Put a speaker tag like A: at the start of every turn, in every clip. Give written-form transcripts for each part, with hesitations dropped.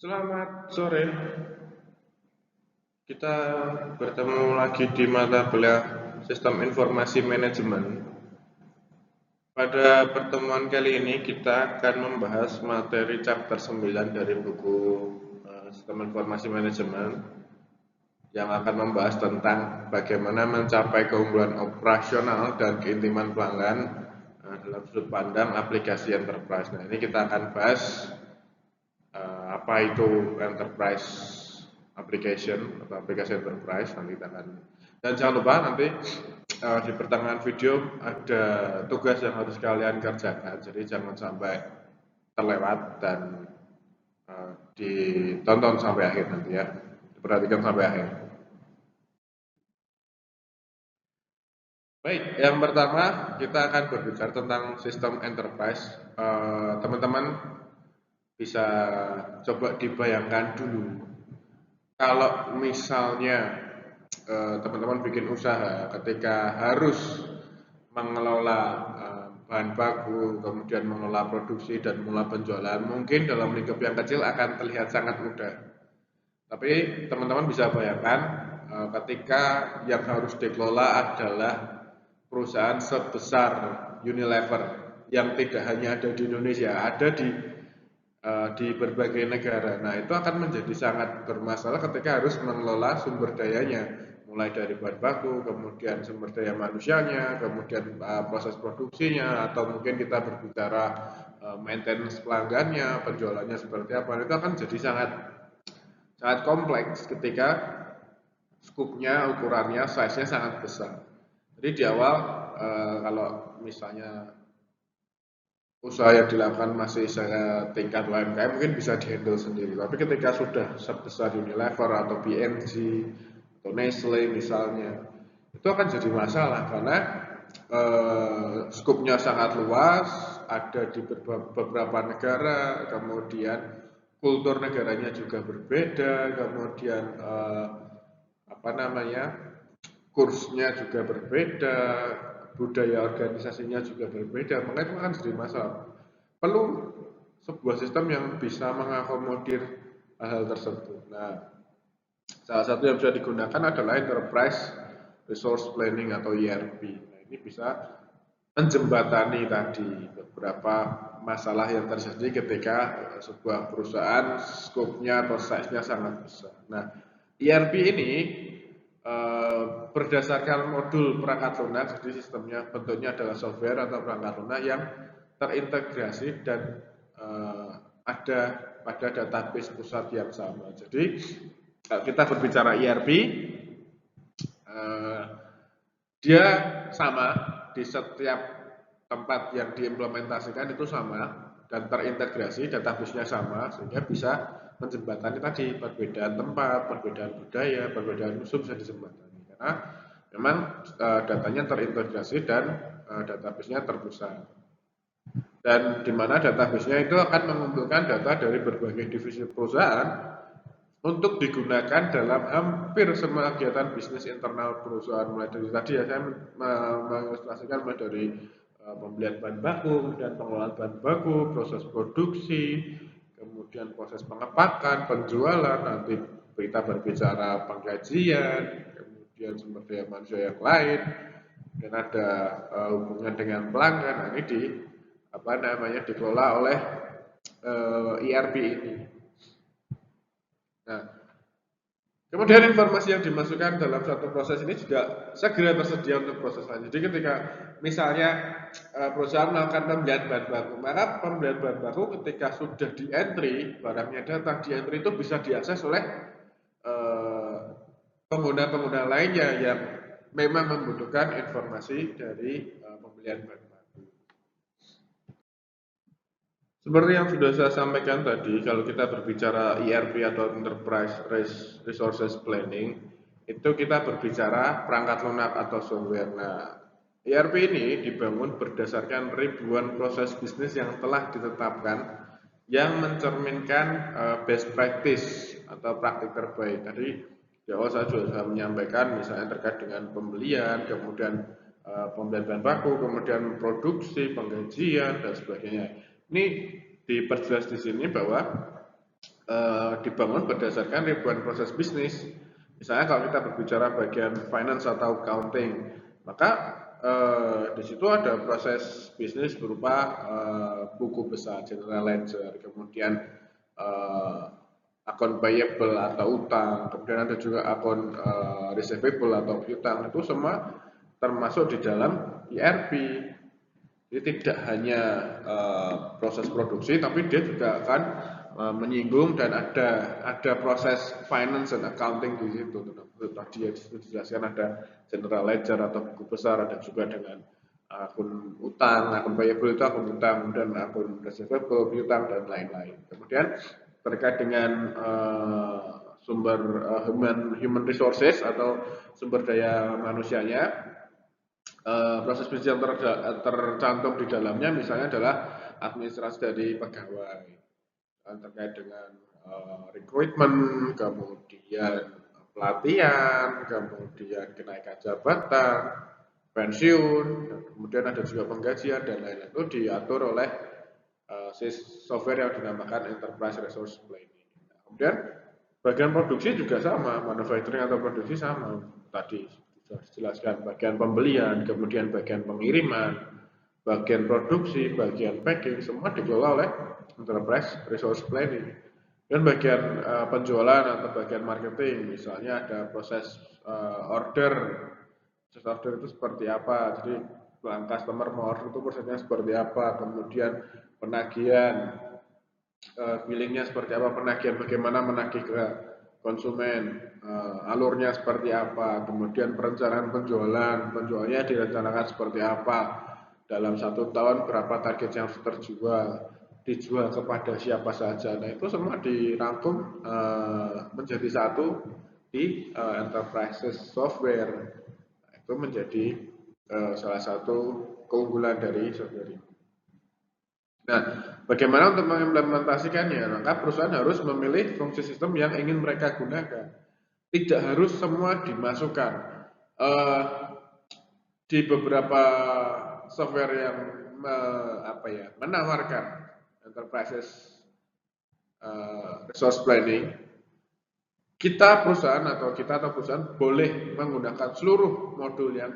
A: Selamat sore, kita bertemu lagi di mata kuliah Sistem Informasi Manajemen. Pada pertemuan kali ini kita akan membahas materi chapter 9 dari buku Sistem Informasi Manajemen yang akan membahas tentang bagaimana mencapai keunggulan operasional dan keintiman pelanggan dalam sudut pandang aplikasi enterprise. Nah, ini kita akan bahas apa itu enterprise application atau aplikasi enterprise. Nanti kita akan, dan jangan lupa nanti di pertengahan video ada tugas yang harus kalian kerjakan, jadi jangan sampai terlewat dan ditonton sampai akhir nanti ya, diperhatikan sampai akhir. Baik, yang pertama kita akan berbicara tentang sistem enterprise. Teman-teman bisa coba dibayangkan dulu, kalau misalnya teman-teman bikin usaha, ketika harus mengelola bahan baku, kemudian mengelola produksi dan mengelola penjualan, mungkin dalam lingkup yang kecil akan terlihat sangat mudah. Tapi teman-teman bisa bayangkan ketika yang harus dikelola adalah perusahaan sebesar Unilever yang tidak hanya ada di Indonesia, ada di berbagai negara. Nah, itu akan menjadi sangat bermasalah ketika harus mengelola sumber dayanya, mulai dari bahan baku, kemudian sumber daya manusianya, kemudian proses produksinya, atau mungkin kita berbicara maintenance pelanggannya, penjualannya seperti apa. Itu akan jadi sangat sangat kompleks ketika skupnya, ukurannya, size-nya sangat besar. Jadi di awal kalau misalnya usaha yang dilakukan masih tingkat UMKM mungkin bisa dihandle sendiri. Tapi ketika sudah sebesar Unilever atau B&G atau Nestle misalnya, itu akan jadi masalah karena skupnya sangat luas, ada di beberapa negara, kemudian kultur negaranya juga berbeda, kemudian apa namanya, kursnya juga berbeda, budaya organisasinya juga berbeda, maka itu akan jadi masalah. Perlu sebuah sistem yang bisa mengakomodir hal tersebut. Nah, salah satu yang bisa digunakan adalah Enterprise Resource Planning atau ERP. Nah, ini bisa menjembatani tadi beberapa masalah yang terjadi ketika sebuah perusahaan skopnya atau size-nya sangat besar. Nah, ERP ini berdasarkan modul perangkat lunak, jadi sistemnya bentuknya adalah software atau perangkat lunak yang terintegrasi dan ada pada database pusat yang sama. Jadi kalau kita berbicara ERP, dia sama di setiap tempat yang diimplementasikan itu sama dan terintegrasi, database-nya sama, sehingga bisa menjembatani tadi perbedaan tempat, perbedaan budaya, perbedaan musuh bisa dijembatani karena memang datanya terintegrasi dan database-nya terpusat. Dan di mana database-nya itu akan mengumpulkan data dari berbagai divisi perusahaan untuk digunakan dalam hampir semua kegiatan bisnis internal perusahaan, mulai dari tadi ya saya mengilustrasikan mulai dari pembelian bahan baku, kemudian pengelolaan bahan baku, proses produksi, kemudian proses pengepakan, penjualan, nanti kita berbicara penggajian, kemudian sumber daya manusia yang lain, dan ada hubungan dengan pelanggan. Nah, ini dikelola oleh ERP ini. Nah, kemudian informasi yang dimasukkan dalam suatu proses ini juga segera tersedia untuk proses lain. Jadi ketika misalnya perusahaan melakukan pembelian bahan baku, maka pembelian bahan baku ketika sudah di entry, barangnya datang di entry itu bisa diakses oleh pengguna-pengguna lainnya yang memang membutuhkan informasi dari pembelian bahan baku. Seperti yang sudah saya sampaikan tadi, kalau kita berbicara ERP atau Enterprise Resources Planning, itu kita berbicara perangkat lunak atau software. Nah, ERP ini dibangun berdasarkan ribuan proses bisnis yang telah ditetapkan yang mencerminkan best practice atau praktik terbaik. Tadi di awal saya juga sudah menyampaikan misalnya terkait dengan pembelian, kemudian pembelian bahan baku, kemudian produksi, penggajian dan sebagainya. Ini diperjelas di sini bahwa dibangun berdasarkan ribuan proses bisnis. Misalnya kalau kita berbicara bagian finance atau accounting, maka di situ ada proses bisnis berupa buku besar, general ledger, kemudian akun payable atau utang, kemudian ada juga akun receivable atau piutang, itu semua termasuk di dalam ERP. Jadi tidak hanya proses produksi, tapi dia juga akan menyinggung dan ada proses finance dan accounting di situ. Tadi dijelaskan ada general ledger atau buku besar, ada juga dengan akun utang, akun payable itu akun utang, dan akun receivable, piutang dan lain-lain. Kemudian terkait dengan sumber human resources atau sumber daya manusianya, proses bisnis yang tercantum di dalamnya misalnya adalah administrasi dari pegawai terkait dengan rekrutmen, kemudian pelatihan, kemudian kenaikan jabatan, pensiun, kemudian ada juga penggajian dan lain-lain, itu diatur oleh software yang dinamakan Enterprise Resource Planning. Kemudian bagian produksi juga sama, manufacturing atau produksi sama tadi jelaskan, bagian pembelian, kemudian bagian pengiriman, bagian produksi, bagian packing, semua dikelola oleh Enterprise Resource Planning. Dan bagian penjualan atau bagian marketing, misalnya ada proses order. Proses order itu seperti apa? Jadi customer mau order itu prosesnya seperti apa? Kemudian penagihan, billingnya seperti apa? Penagihan bagaimana menagih ke konsumen, alurnya seperti apa, kemudian perencanaan penjualnya direncanakan seperti apa, dalam 1 tahun berapa target yang harus terjual, dijual kepada siapa saja. Nah itu semua dirangkum menjadi satu di enterprise software. Itu menjadi salah satu keunggulan dari software ini. Nah, bagaimana untuk mengimplementasikannya? Maka perusahaan harus memilih fungsi sistem yang ingin mereka gunakan. Tidak harus semua dimasukkan. Di beberapa software yang menawarkan enterprise resource planning, kita atau perusahaan boleh menggunakan seluruh modul yang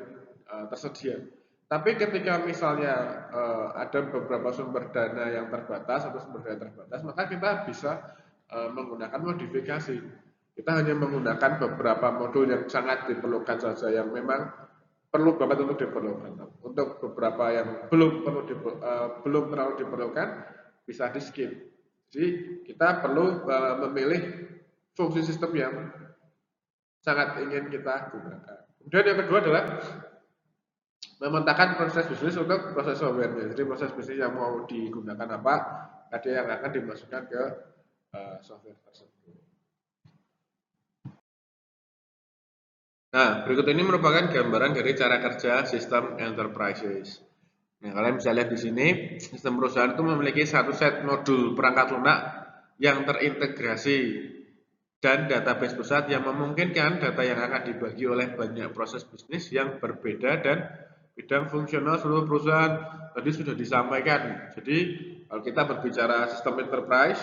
A: tersedia. Tapi ketika misalnya ada beberapa sumber dana yang terbatas atau sumber daya terbatas, maka kita bisa menggunakan modifikasi. Kita hanya menggunakan beberapa modul yang sangat diperlukan saja, yang memang perlu banget untuk diperlukan. Untuk beberapa yang belum terlalu diperlukan, bisa di skip. Jadi kita perlu memilih fungsi sistem yang sangat ingin kita gunakan. Kemudian yang kedua adalah memetakan proses bisnis untuk proses software-nya. Jadi proses bisnis yang mau digunakan apa, tadi yang akan dimasukkan ke software tersebut. Nah, berikut ini merupakan gambaran dari cara kerja sistem enterprises. Nah, kalian bisa lihat di sini, sistem perusahaan itu memiliki satu set modul perangkat lunak yang terintegrasi dan database pusat yang memungkinkan data yang akan dibagi oleh banyak proses bisnis yang berbeda dan bidang fungsional seluruh perusahaan. Tadi sudah disampaikan. Jadi kalau kita berbicara sistem enterprise,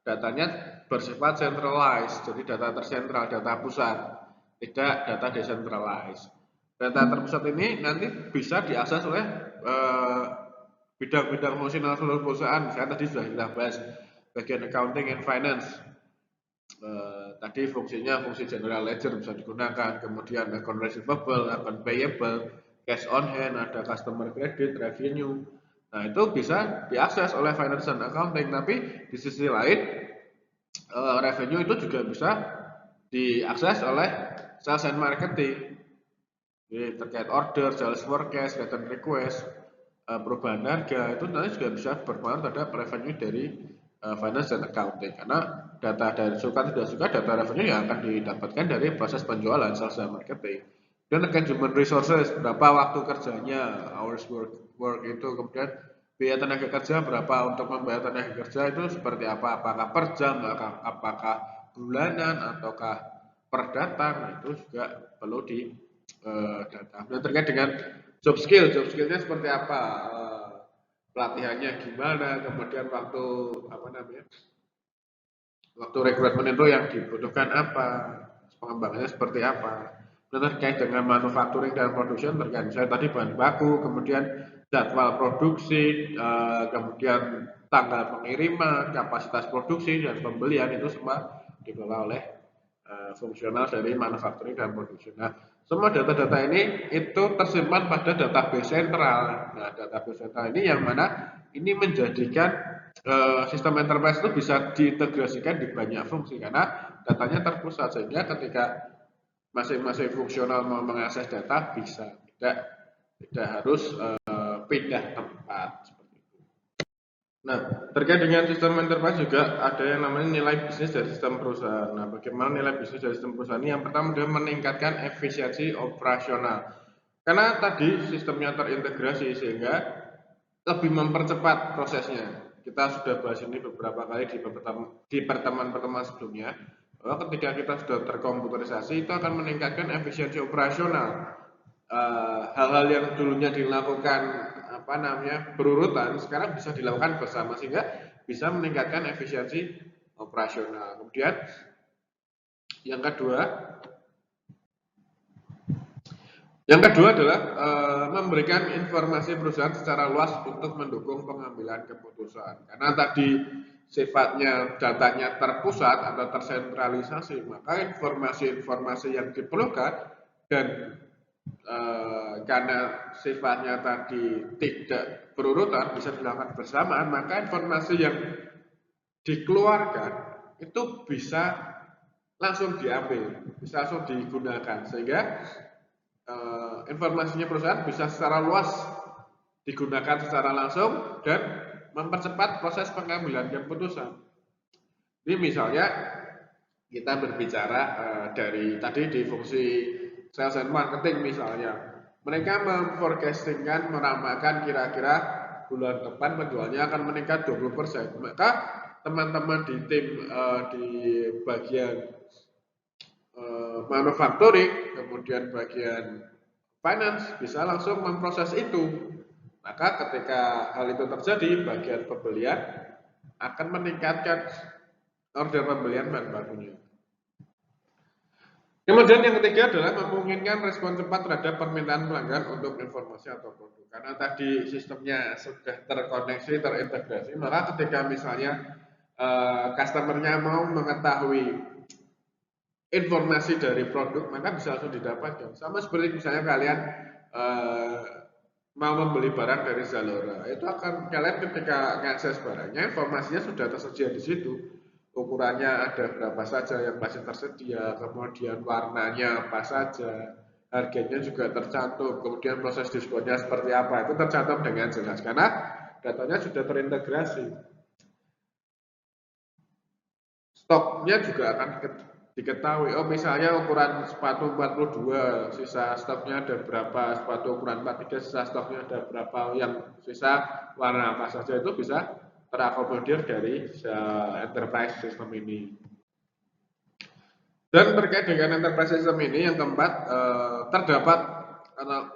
A: datanya bersifat centralized, jadi data tersentral, data pusat, tidak data decentralized. Data terpusat ini nanti bisa diakses oleh bidang-bidang fungsional seluruh perusahaan. Misalnya tadi sudah kita bahas bagian accounting and finance. Tadi fungsinya fungsi general ledger bisa digunakan, kemudian account receivable, account payable, cash on hand, ada customer credit, revenue. Nah itu bisa diakses oleh finance dan accounting, tapi di sisi lain revenue itu juga bisa diakses oleh sales and marketing. Jadi terkait order, sales forecast, return request, perubahan harga itu nanti juga bisa berpengaruh terhadap revenue dari finance dan accounting, karena data dari suka tidak suka data revenue yang akan didapatkan dari proses penjualan sales dan marketing. Dan terkait human resources, berapa waktu kerjanya, hours work itu, kemudian biaya tenaga kerja berapa untuk membayar tenaga kerja itu seperti apa, apakah per jam, apakah bulanan ataukah per datang, itu juga perlu di data. Dan terkait dengan job skillnya seperti apa, pelatihannya gimana, kemudian waktu waktu rekrutmen itu yang dibutuhkan apa, pengembangannya seperti apa. Nah, terkait dengan manufacturing dan production terkait saya tadi bahan baku, kemudian jadwal produksi, kemudian tanggal pengiriman, kapasitas produksi dan pembelian itu semua dikelola oleh fungsional dari manufacturing dan production. Nah, semua data-data ini itu tersimpan pada database sentral. Nah, database sentral ini yang mana ini menjadikan sistem enterprise itu bisa diintegrasikan di banyak fungsi karena datanya terpusat sehingga ketika masing-masing fungsional mau mengakses data bisa tidak harus pindah tempat. Nah, terkait dengan sistem enterprise juga ada yang namanya nilai bisnis dari sistem perusahaan. Nah, bagaimana nilai bisnis dari sistem perusahaan ini? Yang pertama adalah meningkatkan efisiensi operasional. Karena tadi sistemnya terintegrasi sehingga lebih mempercepat prosesnya. Kita sudah bahas ini beberapa kali di pertemuan-pertemuan sebelumnya, bahwa ketika kita sudah terkomputerisasi itu akan meningkatkan efisiensi operasional. Hal-hal yang dulunya dilakukan berurutan sekarang bisa dilakukan bersama sehingga bisa meningkatkan efisiensi operasional. Kemudian yang kedua adalah memberikan informasi perusahaan secara luas untuk mendukung pengambilan keputusan. Karena tadi sifatnya datanya terpusat atau tersentralisasi, maka informasi-informasi yang diperlukan dan karena sifatnya tadi tidak berurutan bisa dilakukan bersamaan, maka informasi yang dikeluarkan itu bisa langsung diambil, bisa langsung digunakan sehingga informasinya perusahaan bisa secara luas digunakan secara langsung dan mempercepat proses pengambilan keputusan. Ini misalnya kita berbicara dari tadi di fungsi sales and marketing misalnya, mereka memforecastingkan, meramalkan kira-kira bulan depan penjualnya akan meningkat 20%. Maka teman-teman di tim di bagian manufacturing, kemudian bagian finance bisa langsung memproses itu. Maka ketika hal itu terjadi, bagian pembelian akan meningkatkan order pembelian bahan bakunya. Kemudian yang ketiga adalah memungkinkan respon cepat terhadap permintaan pelanggan untuk informasi atau produk. Karena tadi sistemnya sudah terkoneksi, terintegrasi, maka ketika misalnya customer-nya mau mengetahui informasi dari produk, maka bisa langsung didapatkan. Sama seperti misalnya kalian mau membeli barang dari Zalora, itu akan kalian ketika mengakses barangnya, informasinya sudah tersedia di situ. Ukurannya ada berapa saja yang masih tersedia, kemudian warnanya apa saja, harganya juga tercantum, kemudian proses diskonnya seperti apa, itu tercantum dengan jelas karena datanya sudah terintegrasi. Stoknya juga akan diketahui. Oh, misalnya ukuran sepatu 42, sisa stoknya ada berapa, sepatu ukuran 43, sisa stoknya ada berapa, yang sisa warna apa saja itu bisa terakomodir dari enterprise system ini. Dan terkait dengan enterprise system ini yang keempat, terdapat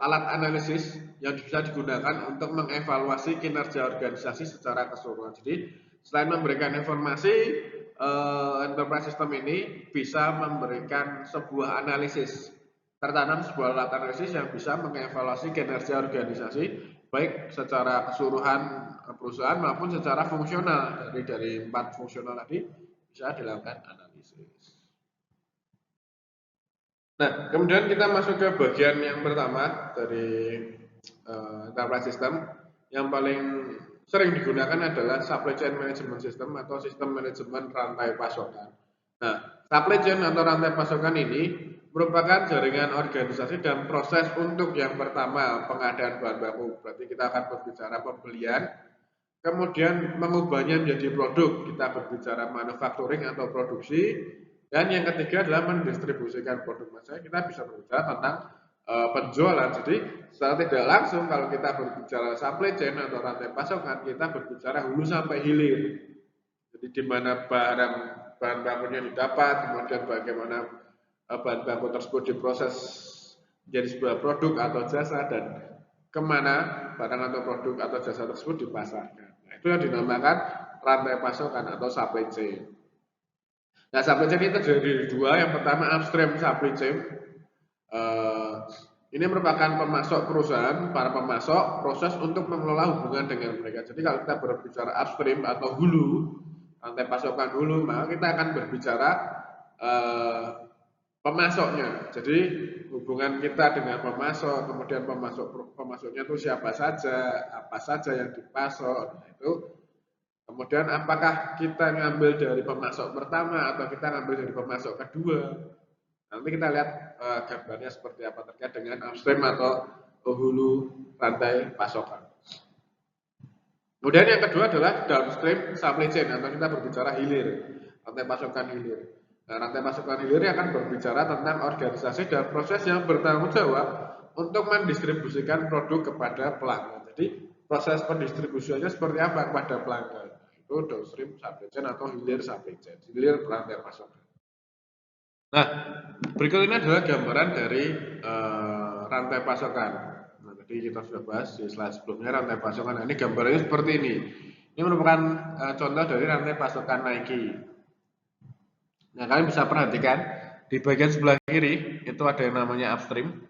A: alat analisis yang bisa digunakan untuk mengevaluasi kinerja organisasi secara keseluruhan. Jadi selain memberikan informasi, enterprise system ini bisa memberikan sebuah analisis, tertanam sebuah alat analisis yang bisa mengevaluasi kinerja organisasi baik secara keseluruhan perusahaan maupun secara fungsional. Dari 4 fungsional tadi bisa dilakukan analisis. Nah, kemudian kita masuk ke bagian yang pertama dari enterprise system. Yang paling sering digunakan adalah supply chain management system atau sistem manajemen rantai pasokan. Nah, supply chain atau rantai pasokan ini merupakan jaringan organisasi dan proses untuk yang pertama pengadaan bahan baku. Berarti kita akan berbicara pembelian, kemudian mengubahnya menjadi produk. Kita berbicara manufacturing atau produksi. Dan yang ketiga adalah mendistribusikan produk. Maksudnya kita bisa berbicara tentang penjualan. Jadi secara tidak langsung kalau kita berbicara supply chain atau rantai pasokan, kita berbicara hulu sampai hilir. Jadi di mana bahan bakunya didapat, kemudian bagaimana bahan baku tersebut diproses menjadi sebuah produk atau jasa, dan kemana barang atau produk atau jasa tersebut dipasarkan. Nah, itu yang dinamakan rantai pasokan atau supply chain. Nah, supply chain itu terdiri dari dua. Yang pertama upstream supply chain. Ini merupakan pemasok perusahaan, para pemasok proses untuk mengelola hubungan dengan mereka. Jadi kalau kita berbicara upstream atau hulu, rantai pasokan hulu, maka kita akan berbicara pemasoknya. Jadi hubungan kita dengan pemasok, kemudian pemasoknya itu siapa saja, apa saja yang dipasok, nah, itu. Kemudian apakah kita ngambil dari pemasok pertama atau kita ngambil dari pemasok kedua? Nanti kita lihat gambarnya seperti apa terkait dengan upstream atau hulu rantai pasokan. Kemudian yang kedua adalah downstream supply chain atau kita berbicara hilir, rantai pasokan hilir. Nah, rantai pasokan hilir akan berbicara tentang organisasi dan proses yang bertanggung jawab untuk mendistribusikan produk kepada pelanggan. Jadi proses pendistribusiannya seperti apa kepada pelanggan? Itu downstream supply chain atau hilir supply chain, hilir rantai pasokan. Nah, berikut ini adalah gambaran dari rantai pasokan. Nah, tadi kita sudah bahas di slide sebelumnya rantai pasokan. Nah, ini gambarnya seperti ini. Ini merupakan contoh dari rantai pasokan Nike. Nah, kalian bisa perhatikan di bagian sebelah kiri itu ada yang namanya upstream.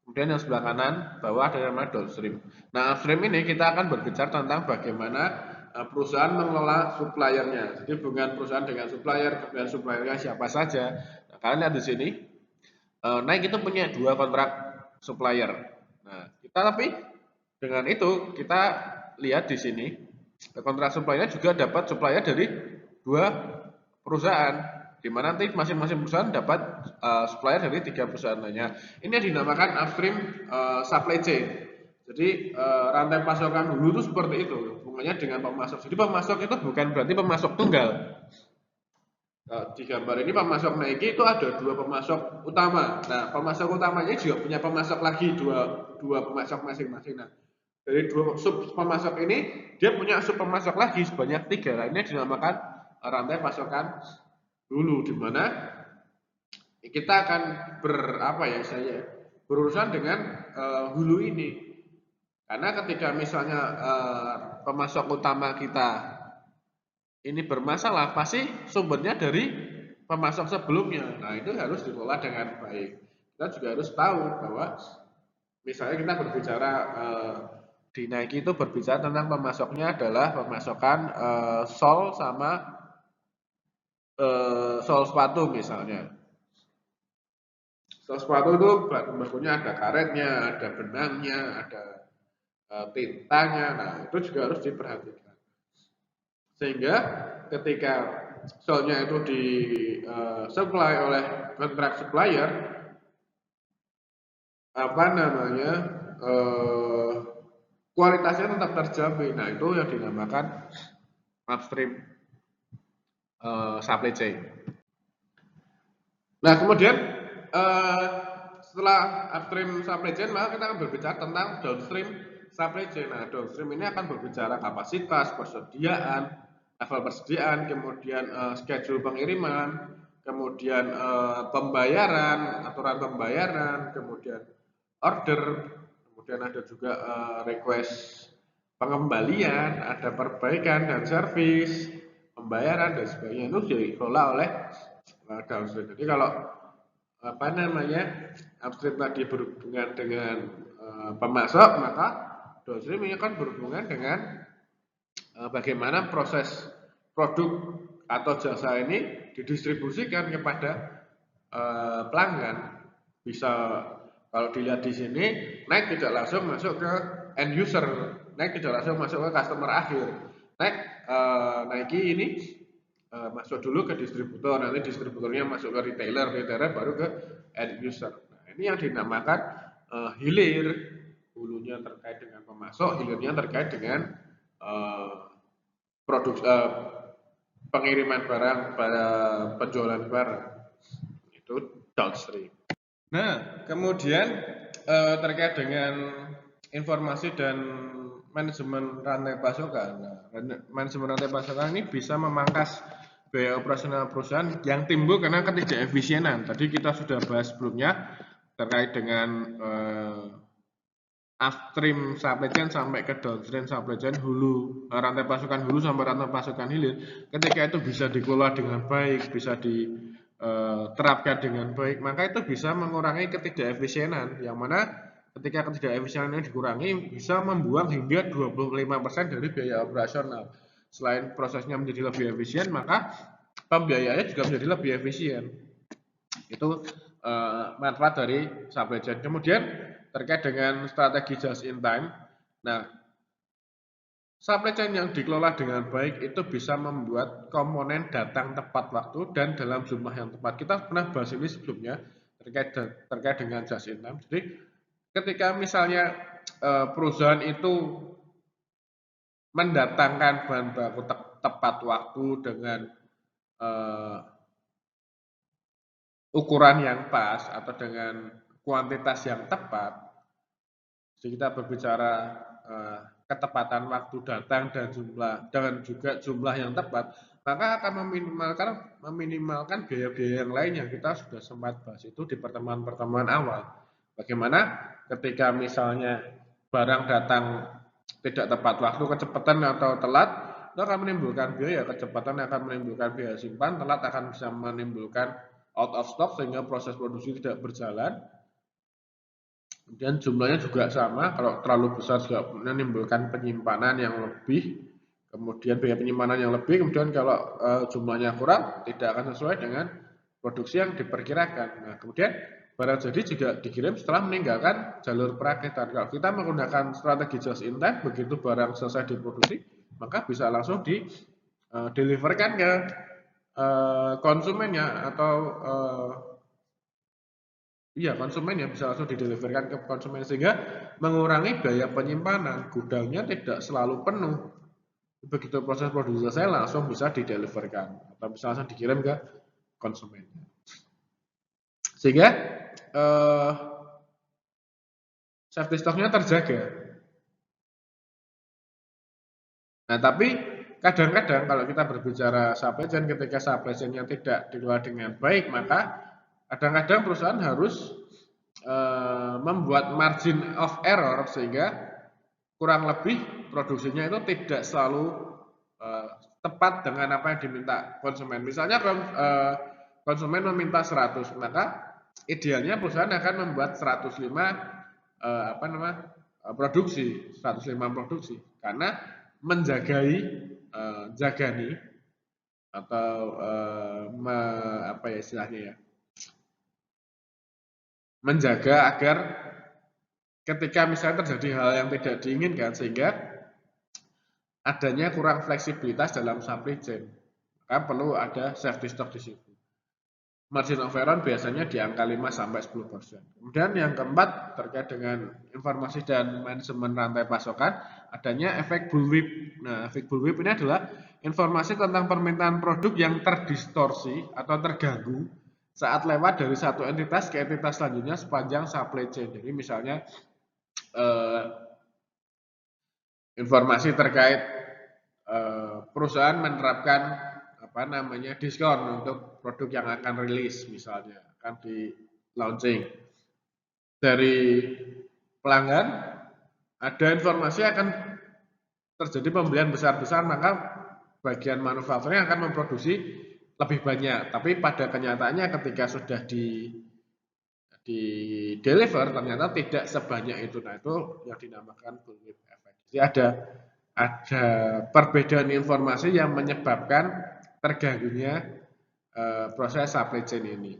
A: Kemudian yang sebelah kanan bawah ada yang namanya downstream. Nah, upstream ini kita akan berbicara tentang bagaimana perusahaan mengelola suppliernya. Jadi hubungan perusahaan dengan supplier, kemudian suppliernya siapa saja. Nah, kalian lihat di sini, Nike itu punya 2 kontrak supplier. Nah, kita tapi dengan itu kita lihat di sini kontrak suppliernya juga dapat supplier dari 2 perusahaan, di mana nanti masing-masing perusahaan dapat supplier dari 3 perusahaan lainnya. Ini yang dinamakan upstream supply chain. Jadi rantai pasokan hulu itu seperti itu, hubungannya dengan pemasok. Jadi pemasok itu bukan berarti pemasok tunggal. Di gambar ini pemasok Nike itu ada 2 pemasok utama. Nah, pemasok utamanya juga punya pemasok lagi dua pemasok masing-masing. Nah, dari 2 sub pemasok ini dia punya sub pemasok lagi sebanyak 3. Nah, ini dinamakan rantai pasokan hulu, di mana kita akan berurusan dengan hulu ini. Karena ketika misalnya pemasok utama kita ini bermasalah, pasti sumbernya dari pemasok sebelumnya. Nah, itu harus dikelola dengan baik. Kita juga harus tahu bahwa misalnya kita berbicara di Nike itu berbicara tentang pemasoknya adalah pemasokan sol sama sol sepatu misalnya. Sol sepatu itu bakunya ada karetnya, ada benangnya, ada tintanya. Nah, itu juga harus diperhatikan. Sehingga ketika solnya itu di supply oleh kontrak supplier, kualitasnya tetap terjamin. Nah, itu yang dinamakan upstream supply chain. Nah, kemudian setelah upstream supply chain, maka kita akan berbicara tentang downstream supply chain. Nah, downstream ini akan berbicara kapasitas, persediaan, level persediaan, kemudian schedule pengiriman, kemudian pembayaran, aturan pembayaran, kemudian order, kemudian ada juga request pengembalian, ada perbaikan dan servis, pembayaran dan sebagainya. Itu dikelola oleh downstream. Jadi kalau upstream tadi berhubungan dengan pemasok, maka downstream ini akan berhubungan dengan bagaimana proses produk atau jasa ini didistribusikan kepada pelanggan. Bisa kalau dilihat di sini, Nike tidak langsung masuk ke end user, Nike tidak langsung masuk ke customer akhir. Nike ini masuk dulu ke distributor, nanti distributornya masuk ke retailer baru ke end user. Nah, ini yang dinamakan hilir, hulunya terkait dengan pemasok, hilirnya terkait dengan pengiriman barang, pada penjualan barang. Itu downstream. Nah, kemudian terkait dengan informasi dan manajemen rantai pasokan. Nah, manajemen rantai pasokan ini bisa memangkas biaya operasional perusahaan yang timbul karena ketidakefisienan. Tadi kita sudah bahas sebelumnya terkait dengan upstream supply chain sampai ke downstream supply chain, hulu, rantai pasokan hulu sampai rantai pasokan hilir, ketika itu bisa dikelola dengan baik, bisa diterapkan dengan baik, maka itu bisa mengurangi ketidakefisienan, yang mana ketika ketidakefisienan ini dikurangi bisa membuang hingga 25% dari biaya operasional. Selain prosesnya menjadi lebih efisien, maka pembiayaannya juga menjadi lebih efisien. Itu manfaat dari supply chain. Kemudian terkait dengan strategi just in time. Nah, supply chain yang dikelola dengan baik itu bisa membuat komponen datang tepat waktu dan dalam jumlah yang tepat. Kita pernah bahas ini sebelumnya terkait dengan just in time. Jadi ketika misalnya perusahaan itu mendatangkan bahan baku tepat waktu dengan ukuran yang pas atau dengan kuantitas yang tepat, jadi kita berbicara ketepatan waktu datang dan juga jumlah yang tepat, maka akan meminimalkan biaya-biaya yang lain yang kita sudah sempat bahas itu di pertemuan-pertemuan awal. Bagaimana ketika misalnya barang datang tidak tepat waktu, kecepatan atau telat, itu akan menimbulkan biaya, kecepatan akan menimbulkan biaya simpan, telat akan bisa menimbulkan out of stock sehingga proses produksi tidak berjalan. Kemudian jumlahnya juga sama, kalau terlalu besar juga menimbulkan penyimpanan yang lebih, kemudian biaya penyimpanan yang lebih, kemudian kalau jumlahnya kurang tidak akan sesuai dengan produksi yang diperkirakan. Nah, kemudian barang jadi juga dikirim setelah meninggalkan jalur perakitan. Kalau kita menggunakan strategi just in time, begitu barang selesai diproduksi, maka bisa langsung deliverkan ke konsumennya atau konsumen ya bisa langsung dideliverkan ke konsumen sehingga mengurangi biaya penyimpanan. Gudangnya tidak selalu penuh. Begitu proses produksi selesai langsung bisa dideliverkan atau bisa langsung dikirim ke konsumen. Sehingga safety stocknya terjaga. Nah, tapi kadang-kadang kalau kita berbicara supply chain, ketika supply chain-nya tidak dikelola dengan baik, maka kadang-kadang perusahaan harus membuat margin of error sehingga kurang lebih produksinya itu tidak selalu tepat dengan apa yang diminta konsumen. Misalnya konsumen meminta 100, maka idealnya perusahaan akan membuat 105 produksi, 105 produksi karena jagani atau istilahnya ya, menjaga agar ketika misalnya terjadi hal yang tidak diinginkan sehingga adanya kurang fleksibilitas dalam supply chain, maka perlu ada safety stock di situ. Margin of error biasanya di angka 5-10%. Kemudian yang keempat terkait dengan informasi dan manajemen rantai pasokan, adanya efek bullwhip. Nah, efek bullwhip ini adalah informasi tentang permintaan produk yang terdistorsi atau terganggu saat lewat dari satu entitas ke entitas selanjutnya sepanjang supply chain. Jadi misalnya informasi terkait perusahaan menerapkan diskon untuk produk yang akan rilis, misalnya akan di launching dari pelanggan, ada informasi akan terjadi pembelian besar-besar, maka bagian manufakturnya akan memproduksi lebih banyak, tapi pada kenyataannya ketika sudah di deliver ternyata tidak sebanyak itu. Nah, itu yang dinamakan bullwhip effect. Jadi ada perbedaan informasi yang menyebabkan terganggunya proses supply chain ini.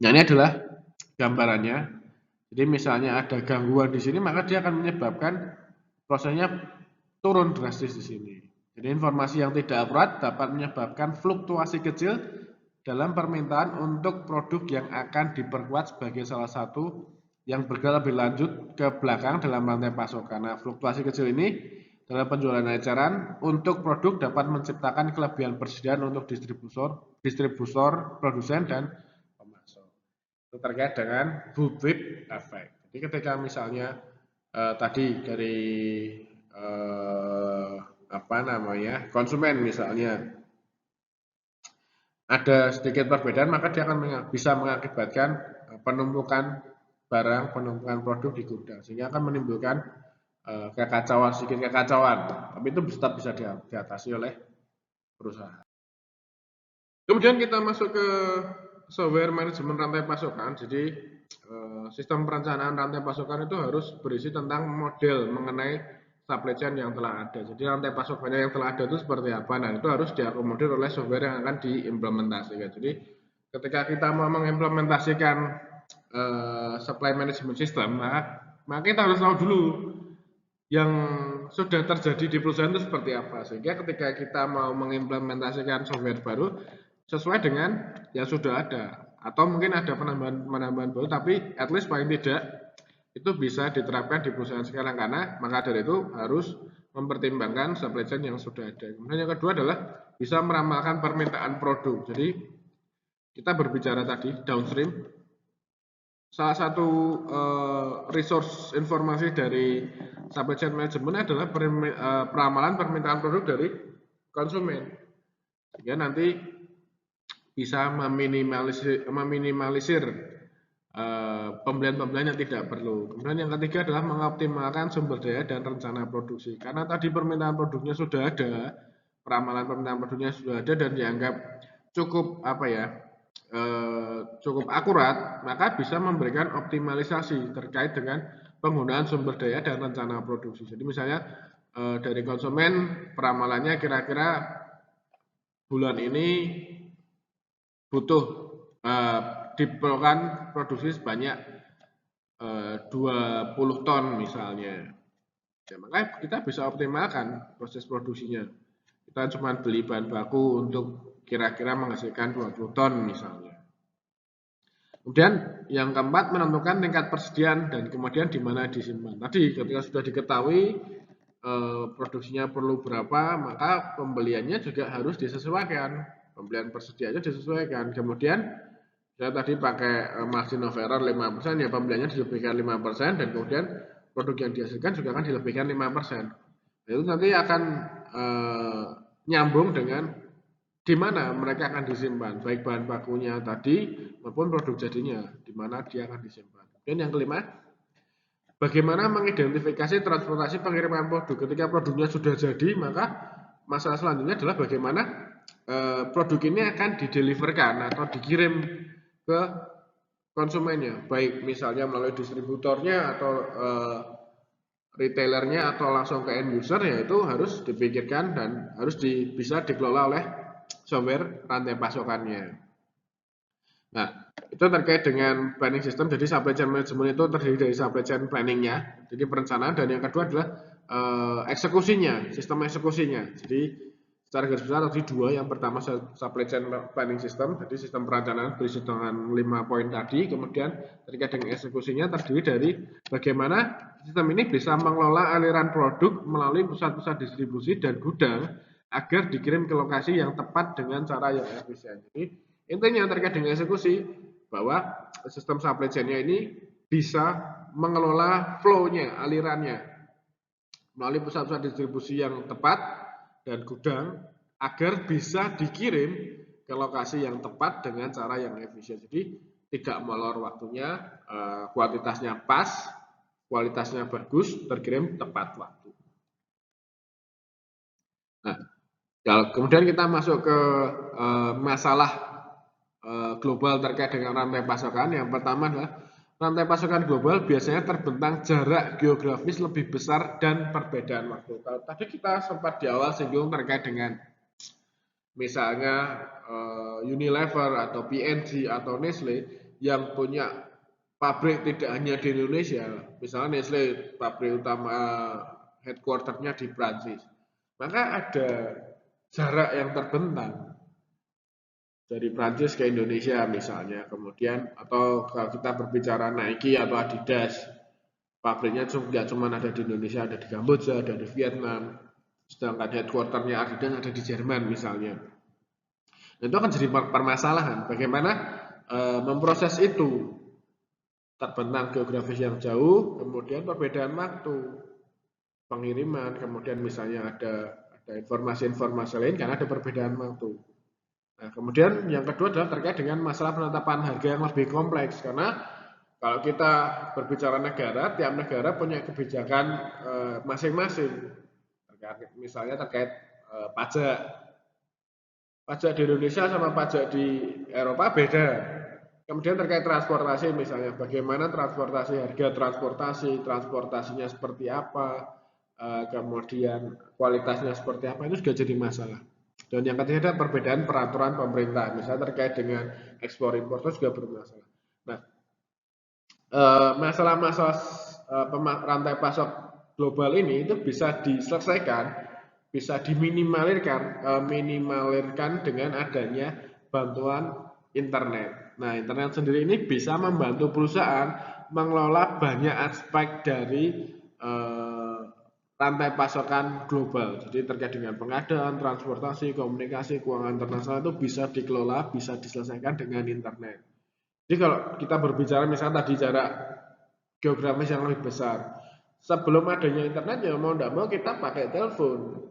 A: Nah, ini adalah gambarannya. Jadi misalnya ada gangguan di sini, maka dia akan menyebabkan prosesnya turun drastis di sini. Jadi informasi yang tidak akurat dapat menyebabkan fluktuasi kecil dalam permintaan untuk produk yang akan diperkuat sebagai salah satu yang bergerak lebih lanjut ke belakang dalam rantai pasokan. Nah, fluktuasi kecil ini dalam penjualan eceran untuk produk dapat menciptakan kelebihan persediaan untuk distributor, produsen dan pemasok. Itu terkait dengan bullwhip effect. Jadi ketika misalnya tadi dari konsumen misalnya ada sedikit perbedaan, maka dia akan bisa mengakibatkan penumpukan barang, penumpukan produk di gudang, sehingga akan menimbulkan sedikit kekacauan, tapi itu tetap bisa diatasi oleh perusahaan. Kemudian kita masuk ke software manajemen rantai pasokan. Jadi sistem perencanaan rantai pasokan itu harus berisi tentang model mengenai supply chain yang telah ada. Jadi rantai pasokannya yang telah ada itu seperti apa. Nah, itu harus diakomodir oleh software yang akan diimplementasikan. Jadi ketika kita mau mengimplementasikan supply management system, maka kita harus tahu dulu yang sudah terjadi di perusahaan itu seperti apa. Sehingga ketika kita mau mengimplementasikan software baru sesuai dengan yang sudah ada, atau mungkin ada penambahan baru, tapi at least paling tidak itu bisa diterapkan di perusahaan sekarang, karena maka dari itu harus mempertimbangkan supply chain yang sudah ada. Kemudian yang kedua adalah bisa meramalkan permintaan produk. Jadi kita berbicara tadi downstream, salah satu resource informasi dari supply chain management adalah peramalan permintaan produk dari konsumen, sehingga nanti bisa meminimalisir pembelian-pembelian yang tidak perlu. Kemudian yang ketiga adalah mengoptimalkan sumber daya dan rencana produksi. Karena tadi permintaan produknya sudah ada, peramalan permintaan produknya sudah ada dan dianggap cukup cukup akurat, maka bisa memberikan optimalisasi terkait dengan penggunaan sumber daya dan rencana produksi. Jadi misalnya dari konsumen peramalannya kira-kira bulan ini butuh diperlukan produksi sebanyak 20 ton misalnya. Ya, maka kita bisa optimalkan proses produksinya. Kita cuma beli bahan baku untuk kira-kira menghasilkan 20 ton misalnya. Kemudian yang keempat, menentukan tingkat persediaan dan kemudian di mana disimpan. Tadi ketika sudah diketahui produksinya perlu berapa, maka pembeliannya juga harus disesuaikan. Pembelian persediaannya disesuaikan. Kemudian saya tadi pakai margin of error 5%, ya pembeliannya dilebihkan 5%, dan kemudian produk yang dihasilkan juga akan dilebihkan 5%. Itu nanti akan nyambung dengan di mana mereka akan disimpan, baik bahan bakunya tadi maupun produk jadinya, di mana dia akan disimpan. Dan yang kelima, bagaimana mengidentifikasi transportasi pengiriman produk. Ketika produknya sudah jadi, maka masalah selanjutnya adalah bagaimana produk ini akan dideliverkan atau dikirim ke konsumennya, baik misalnya melalui distributornya atau retailernya atau langsung ke end user, yaitu harus dipikirkan dan harus bisa dikelola oleh software rantai pasokannya. Nah, itu terkait dengan planning system. Jadi supply chain management itu terdiri dari supply chain planningnya, jadi perencanaan, dan yang kedua adalah eksekusinya, sistem eksekusinya. Jadi secara garis besar tadi dua, yang pertama supply chain planning system, jadi sistem perencanaan berisi dengan 5 poin tadi. Kemudian terkait dengan eksekusinya terdiri dari bagaimana sistem ini bisa mengelola aliran produk melalui pusat-pusat distribusi dan gudang agar dikirim ke lokasi yang tepat dengan cara yang efisien. Jadi intinya terkait dengan eksekusi, bahwa sistem supply chain-nya ini bisa mengelola flow-nya, alirannya melalui pusat-pusat distribusi yang tepat dan gudang agar bisa dikirim ke lokasi yang tepat dengan cara yang efisien. Jadi tidak molor waktunya, kuantitasnya pas, kualitasnya bagus, terkirim tepat waktu. Nah, kemudian kita masuk ke masalah global terkait dengan rantai pasokan. Yang pertama adalah rantai pasokan global biasanya terbentang jarak geografis lebih besar dan perbedaan waktu. Tadi kita sempat di awal singgung terkait dengan misalnya Unilever atau P&G atau Nestle yang punya pabrik tidak hanya di Indonesia. Misalnya Nestle pabrik utama headquarternya di Prancis, maka ada jarak yang terbentang dari Prancis ke Indonesia misalnya. Kemudian atau kalau kita berbicara Nike atau Adidas, pabriknya tidak cuma ada di Indonesia, ada di Kamboja, ada di Vietnam, sedangkan headquarternya Adidas ada di Jerman misalnya. Nah, itu akan jadi permasalahan bagaimana memproses itu, terbentang geografis yang jauh, kemudian perbedaan waktu pengiriman, kemudian misalnya ada informasi-informasi lain karena ada perbedaan waktu. Nah, kemudian yang kedua adalah terkait dengan masalah penetapan harga yang lebih kompleks, karena Kalau kita berbicara negara, tiap negara punya kebijakan masing-masing. Misalnya terkait pajak. Pajak di Indonesia sama pajak di Eropa beda. Kemudian terkait transportasi misalnya, bagaimana transportasi, harga transportasinya seperti apa, kemudian kualitasnya seperti apa, itu juga jadi masalah. Dan yang ketiga ada perbedaan peraturan pemerintah, misalnya terkait dengan ekspor impor itu juga bermasalah. Nah, masalah-masalah rantai pasok global ini itu bisa diselesaikan, bisa minimalirkan dengan adanya bantuan internet. Nah, internet sendiri ini bisa membantu perusahaan mengelola banyak aspek dari rantai pasokan global. Jadi terkait dengan pengadaan, transportasi, komunikasi, keuangan internasional itu bisa dikelola, bisa diselesaikan dengan internet. Jadi kalau kita berbicara misalnya tadi jarak geografis yang lebih besar, sebelum adanya internet ya mau tidak mau kita pakai telepon.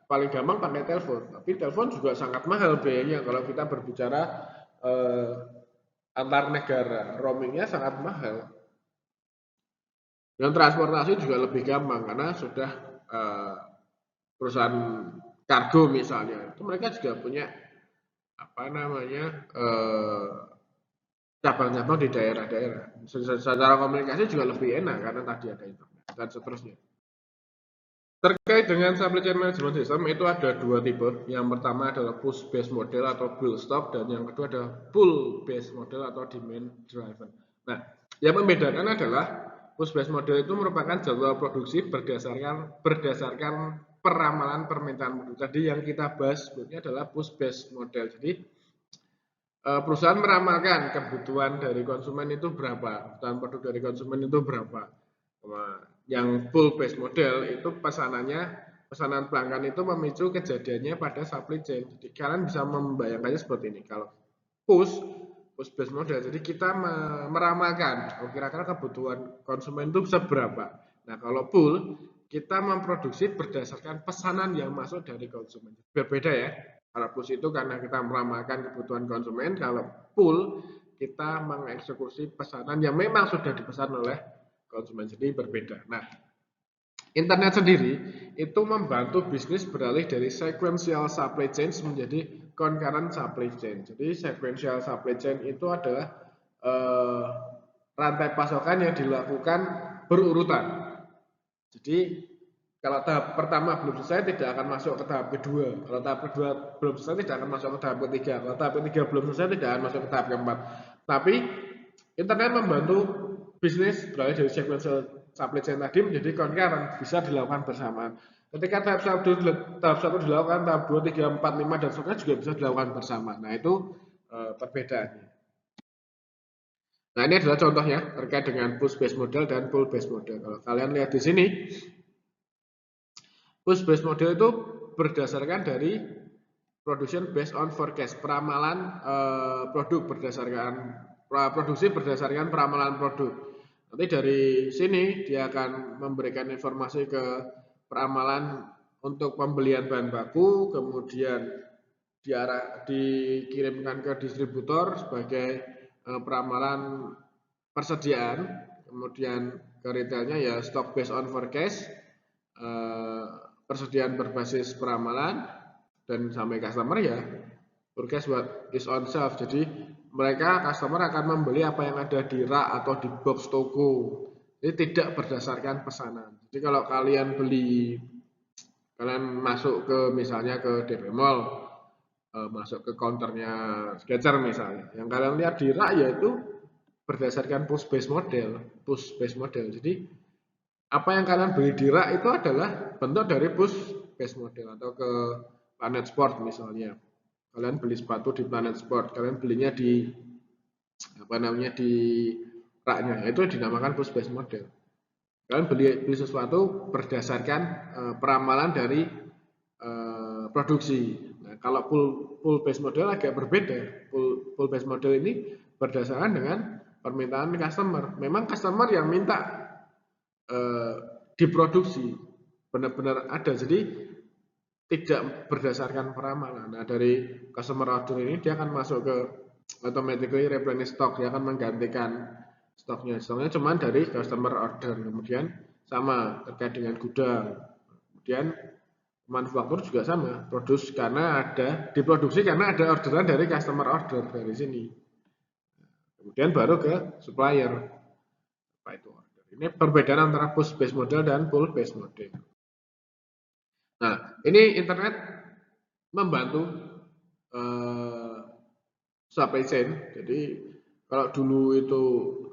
A: Paling gampang pakai telepon, tapi telepon juga sangat mahal biayanya kalau kita berbicara antar negara, roamingnya sangat mahal. Dan transportasi juga lebih gampang karena sudah perusahaan kargo misalnya, itu mereka juga punya cabang-cabang di daerah-daerah. Secara komunikasi juga lebih enak karena tadi ada internet dan seterusnya. Terkait dengan supply chain management system itu ada dua tipe. Yang pertama adalah push based model atau build stock, dan yang kedua adalah pull based model atau demand driven. Nah, yang membedakan adalah push based model itu merupakan jadwal produksi berdasarkan peramalan permintaan model. Tadi yang kita bahas sebelumnya adalah push based model. Jadi perusahaan meramalkan kebutuhan dari konsumen itu berapa, kebutuhan produk dari konsumen itu berapa. Yang pull based model itu pesanan pelanggan itu memicu kejadiannya pada supply chain. Jadi kalian bisa membayangkannya seperti ini. Kalau push based model, jadi kita meramalkan kira-kira kebutuhan konsumen itu seberapa. Nah, kalau pull kita memproduksi berdasarkan pesanan yang masuk dari konsumen. Berbeda ya. Kalau push itu karena kita meramalkan kebutuhan konsumen, kalau pull kita mengeksekusi pesanan yang memang sudah dipesan oleh konsumen, jadi berbeda. Nah, internet sendiri itu membantu bisnis beralih dari sequential supply chain menjadi concurrent supply chain. Jadi sequential supply chain itu adalah rantai pasokan yang dilakukan berurutan. Jadi kalau tahap pertama belum selesai tidak akan masuk ke tahap kedua. Kalau tahap kedua belum selesai tidak akan masuk ke tahap ketiga. Kalau tahap ketiga belum selesai tidak akan masuk ke tahap keempat. Tapi internet membantu bisnis beralih dari sequential supply chain tadi menjadi concurrent, bisa dilakukan bersamaan. Ketika tahap satu dilakukan, tahap 2, 3, 4, 5 dan seterusnya juga bisa dilakukan bersama. Nah, itu perbedaannya. Nah, ini adalah contohnya terkait dengan push based model dan pull based model. Kalau kalian lihat di sini, push based model itu berdasarkan dari production based on forecast, peramalan produk produksi berdasarkan peramalan produk. Nanti dari sini dia akan memberikan informasi ke peramalan untuk pembelian bahan baku, kemudian dikirimkan ke distributor sebagai peramalan persediaan, kemudian ke retailnya ya stock based on forecast, persediaan berbasis peramalan, dan sampai customer ya forecast what is on shelf. Jadi mereka customer akan membeli apa yang ada di rak atau di box toko. Ini tidak berdasarkan pesanan. Jadi kalau kalian masuk ke misalnya ke DP Mall, masuk ke counternya Skechers misalnya, yang kalian lihat di rak yaitu berdasarkan push based model. Jadi apa yang kalian beli di rak itu adalah bentuk dari push based model. Atau ke Planet Sport misalnya, kalian beli sepatu di Planet Sport, kalian belinya di di raknya, itu dinamakan push based model. Kalian beli sesuatu berdasarkan peramalan dari produksi. Nah, kalau pull based model agak berbeda. Pull based model ini berdasarkan dengan permintaan customer. Memang customer yang minta diproduksi, benar-benar ada. Jadi tidak berdasarkan peramalan. Nah, dari customer order ini dia akan masuk ke automatically replenish stock, dia akan menggantikan Stoknya cuma dari customer order. Kemudian sama terkait dengan gudang. Kemudian manufaktur juga sama, diproduksi karena ada orderan dari customer order dari sini. Kemudian baru ke supplier. Apa itu order? Ini perbedaan antara push based model dan pull based model. Nah, ini internet membantu supply chain. Jadi kalau dulu itu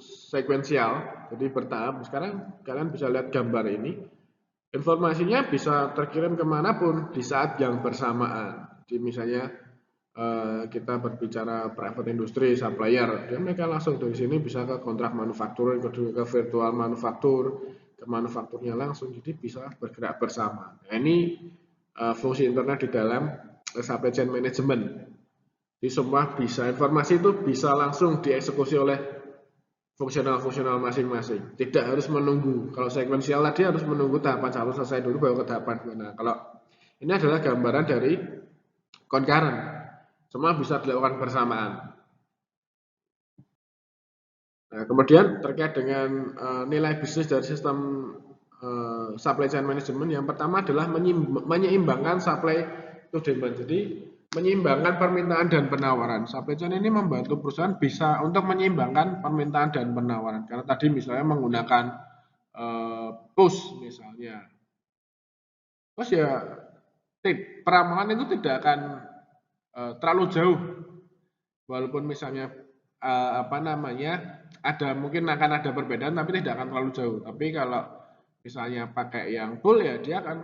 A: sekuensial, jadi bertahap. Sekarang kalian bisa lihat gambar ini. Informasinya bisa terkirim kemanapun di saat yang bersamaan. Jadi misalnya kita berbicara private industry, supplier, dan mereka langsung dari sini bisa ke kontrak manufaktur, ke virtual manufaktur, ke manufakturnya langsung. Jadi bisa bergerak bersama. Nah, ini fungsi internet di dalam supply chain management. Jadi semua bisa, informasi itu bisa langsung dieksekusi oleh fungsional-fungsional masing-masing. Tidak harus menunggu. Kalau sekuensial tadi harus menunggu tahapan satu selesai dulu baru ke tahapan dua. Nah, kalau ini adalah gambaran dari concurrent. Semua bisa dilakukan bersamaan. Nah, kemudian terkait dengan nilai bisnis dari sistem supply chain management, yang pertama adalah menyeimbangkan supply to demand. Jadi menyeimbangkan permintaan dan penawaran. Supply chain ini membantu perusahaan bisa untuk menyeimbangkan permintaan dan penawaran. Karena tadi misalnya menggunakan push misalnya. Terus ya peramalan itu tidak akan terlalu jauh. Walaupun misalnya mungkin akan ada perbedaan tapi tidak akan terlalu jauh. Tapi kalau misalnya pakai yang pull ya dia akan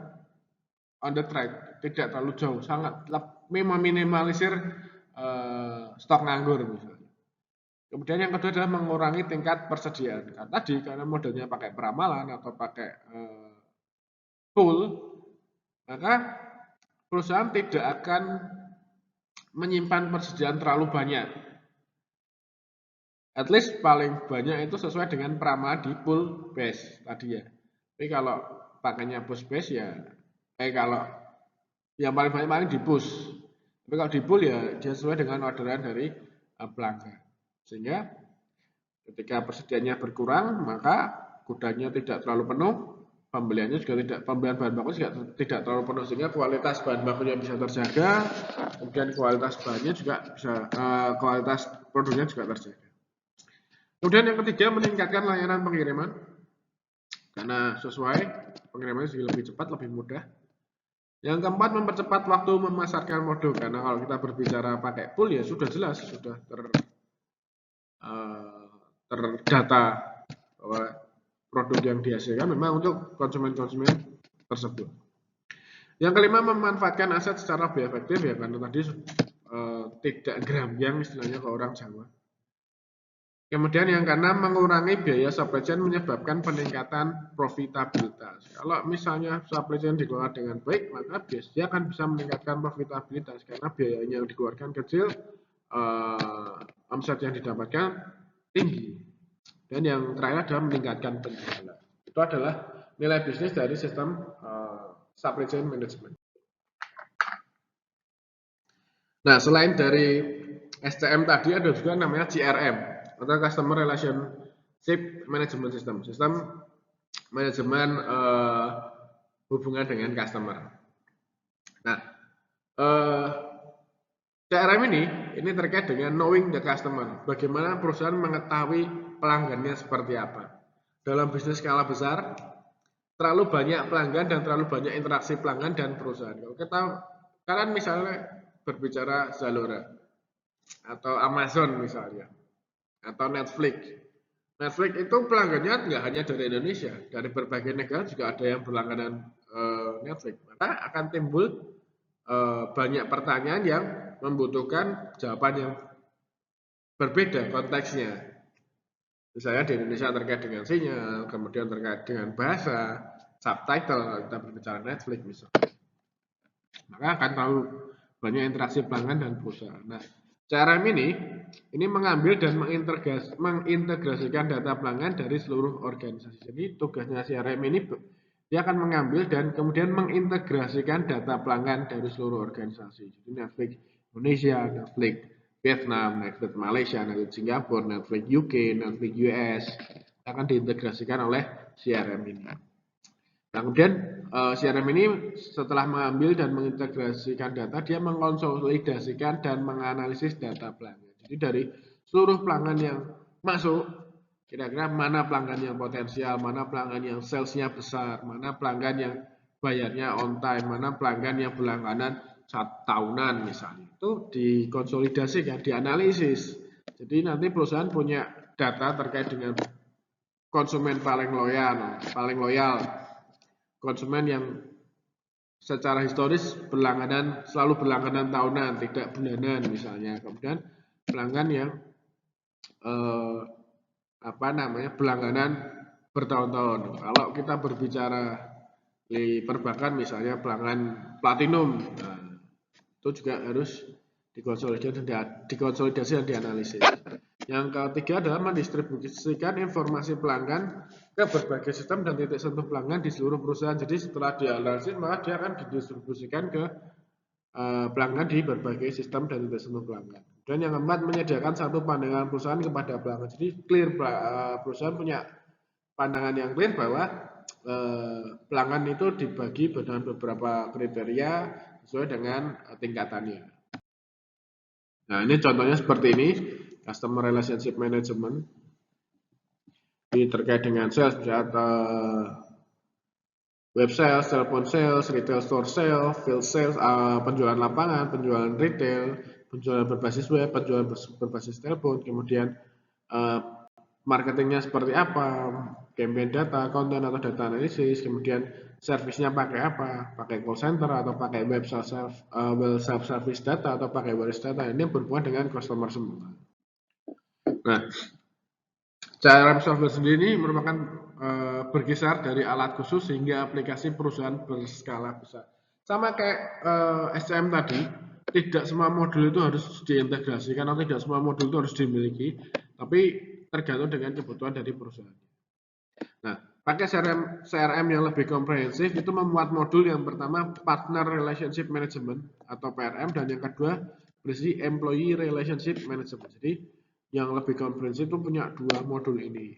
A: on the track, tidak terlalu jauh, sangat meminimalisir stok nganggur misalnya. Kemudian yang kedua adalah mengurangi tingkat persediaan. Karena modelnya pakai peramalan atau pakai pull, maka perusahaan tidak akan menyimpan persediaan terlalu banyak. At least paling banyak itu sesuai dengan peramalan di pull base tadi ya. Tapi kalau pakainya push base ya, kalau yang paling banyak paling di push. Tapi kalau di pull ya dia sesuai dengan orderan dari pelanggan. Sehingga ketika persediaannya berkurang, maka gudangnya tidak terlalu penuh, pembelian bahan baku juga tidak terlalu penuh, sehingga kualitas bahan bakunya bisa terjaga, kemudian kualitas bahannya juga bisa, kualitas produknya juga terjaga. Kemudian yang ketiga, meningkatkan layanan pengiriman, karena sesuai pengirimannya jadi lebih cepat, lebih mudah. Yang keempat, mempercepat waktu memasarkan produk, karena kalau kita berbicara pakai pull ya sudah jelas, sudah terdata bahwa produk yang dihasilkan memang untuk konsumen-konsumen tersebut. Yang kelima, memanfaatkan aset secara lebih efektif ya, karena tadi tidak gerambyang istilahnya ke orang Jawa. Kemudian yang keenam, mengurangi biaya supply chain menyebabkan peningkatan profitabilitas. Kalau misalnya supply chain dikelola dengan baik, maka dia akan bisa meningkatkan profitabilitas karena biayanya yang dikeluarkan kecil, omset yang didapatkan tinggi. Dan yang terakhir adalah meningkatkan penjualan. Itu adalah nilai bisnis dari sistem supply chain management. Nah, selain dari SCM tadi ada juga namanya CRM atau Customer Relationship Management System, sistem manajemen hubungan dengan customer. Nah, CRM ini terkait dengan knowing the customer, bagaimana perusahaan mengetahui pelanggannya seperti apa. Dalam bisnis skala besar, terlalu banyak pelanggan dan terlalu banyak interaksi pelanggan dan perusahaan. Kalau kalian misalnya berbicara Zalora atau Amazon misalnya, atau Netflix. Netflix itu pelanggannya nggak hanya dari Indonesia, dari berbagai negara juga ada yang berlangganan Netflix. Maka akan timbul banyak pertanyaan yang membutuhkan jawaban yang berbeda konteksnya. Misalnya di Indonesia terkait dengan sinyal, kemudian terkait dengan bahasa, subtitle kalau kita berbicara Netflix misalnya. Maka akan terlalu banyak interaksi pelanggan dan perusahaan. Nah, CRM ini mengambil dan mengintegrasikan data pelanggan dari seluruh organisasi. Jadi tugasnya CRM ini dia akan mengambil dan kemudian mengintegrasikan data pelanggan dari seluruh organisasi. Jadi Netflix Indonesia, Netflix
B: Vietnam, Netflix Malaysia, Netflix Singapura, Netflix UK, Netflix US akan diintegrasikan oleh CRM ini. Nah, kemudian CRM ini setelah mengambil dan mengintegrasikan data, dia mengkonsolidasikan dan menganalisis data pelanggan. Jadi dari seluruh pelanggan yang masuk, kira-kira mana pelanggan yang potensial, mana pelanggan yang salesnya besar, mana pelanggan yang bayarnya on time, mana pelanggan yang berlangganan tahunan misalnya. Itu dikonsolidasikan, dianalisis. Jadi nanti perusahaan punya data terkait dengan konsumen paling loyal, konsumen yang secara historis selalu berlangganan tahunan, tidak bulanan misalnya. Kemudian pelanggan yang berlangganan bertahun-tahun. Kalau kita berbicara di perbankan misalnya pelanggan platinum, nah, itu juga harus dikonsolidasi dan dianalisis. Yang ketiga adalah mendistribusikan informasi pelanggan ke berbagai sistem dan titik sentuh pelanggan di seluruh perusahaan. Jadi setelah dianalisis, maka dia akan didistribusikan ke pelanggan di berbagai sistem dan titik sentuh pelanggan. Dan yang keempat, menyediakan satu pandangan perusahaan kepada pelanggan. Jadi clear, perusahaan punya pandangan yang clear bahwa pelanggan itu dibagi dengan beberapa kriteria sesuai dengan tingkatannya. Nah, ini contohnya seperti ini, Customer Relationship Management. Ini terkait dengan sales, misalnya web sales, telepon sales, retail store sales, field sales, penjualan lapangan, penjualan retail, penjualan berbasis web, penjualan berbasis telepon, kemudian marketingnya seperti apa, campaign data, konten atau data analisis, kemudian servisnya pakai apa, pakai call center atau pakai web self service data atau pakai warehouse data. Ini berhubungan dengan customer semua. Nah, CRM software sendiri merupakan berkisar dari alat khusus hingga aplikasi perusahaan berskala besar. Sama kayak SCM tadi, tidak semua modul itu harus diintegrasikan atau tidak semua modul itu harus dimiliki, tapi tergantung dengan kebutuhan dari perusahaan. Nah, pakai CRM yang lebih komprehensif itu memuat modul yang pertama Partner Relationship Management atau PRM, dan yang kedua berisi Employee Relationship Management. Jadi yang lebih komprehensif itu punya dua modul ini.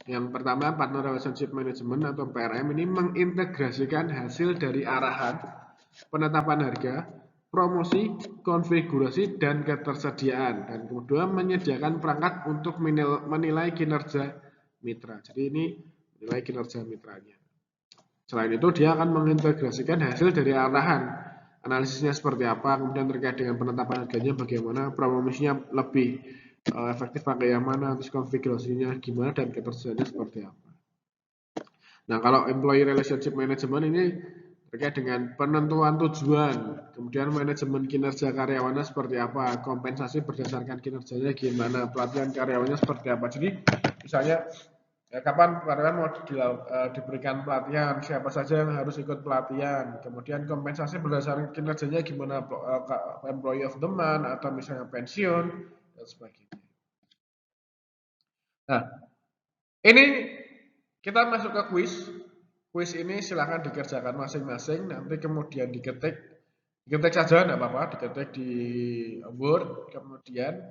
B: Yang pertama Partner Relationship Management atau PRM ini mengintegrasikan hasil dari arahan, penetapan harga, promosi, konfigurasi, dan ketersediaan. Dan kemudian menyediakan perangkat untuk menilai kinerja mitra. Jadi ini nilai kinerja mitranya. Selain itu dia akan mengintegrasikan hasil dari arahan, analisisnya seperti apa, kemudian terkait dengan penetapan harganya bagaimana, promosinya lebih efektif pakai yang mana, terus konfigurasinya gimana, dan ketersediaannya seperti apa. Nah, kalau employee relationship management ini terkait dengan penentuan tujuan, kemudian manajemen kinerja karyawannya seperti apa, kompensasi berdasarkan kinerjanya gimana, pelatihan karyawannya seperti apa. Jadi misalnya kapan karyawan mau diberikan pelatihan, siapa saja yang harus ikut pelatihan, kemudian kompensasi berdasarkan kinerjanya gimana, employee of the month atau misalnya pensiun dan sebagainya. Nah, ini kita masuk ke kuis. Kuis ini silahkan dikerjakan masing-masing, nanti kemudian diketik saja tidak apa-apa, diketik di Word, kemudian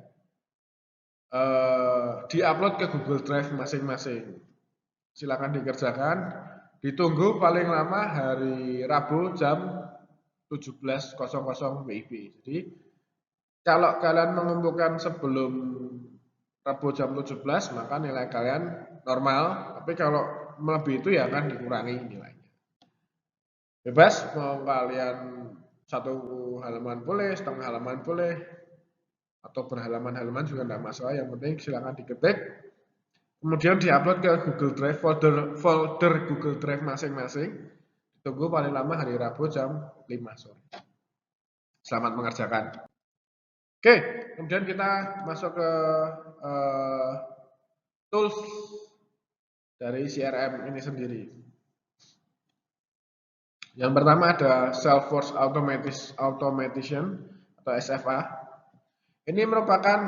B: diupload ke Google Drive masing-masing. Silakan dikerjakan, ditunggu paling lama hari Rabu jam 17.00 WIB. Jadi kalau kalian mengumpulkan sebelum Rabu jam 17, maka nilai kalian normal, tapi kalau melebihi itu ya akan dikurangi nilainya. Bebas, mau kalian satu halaman boleh, setengah halaman boleh, atau berhalaman-halaman juga tidak masalah, yang penting silakan diketik, kemudian diupload ke Google Drive, folder Google Drive masing-masing, ditunggu paling lama hari Rabu jam 5 sore. Selamat mengerjakan. Oke, kemudian kita masuk ke tools dari CRM ini sendiri. Yang pertama ada Salesforce Automation atau SFA. Ini merupakan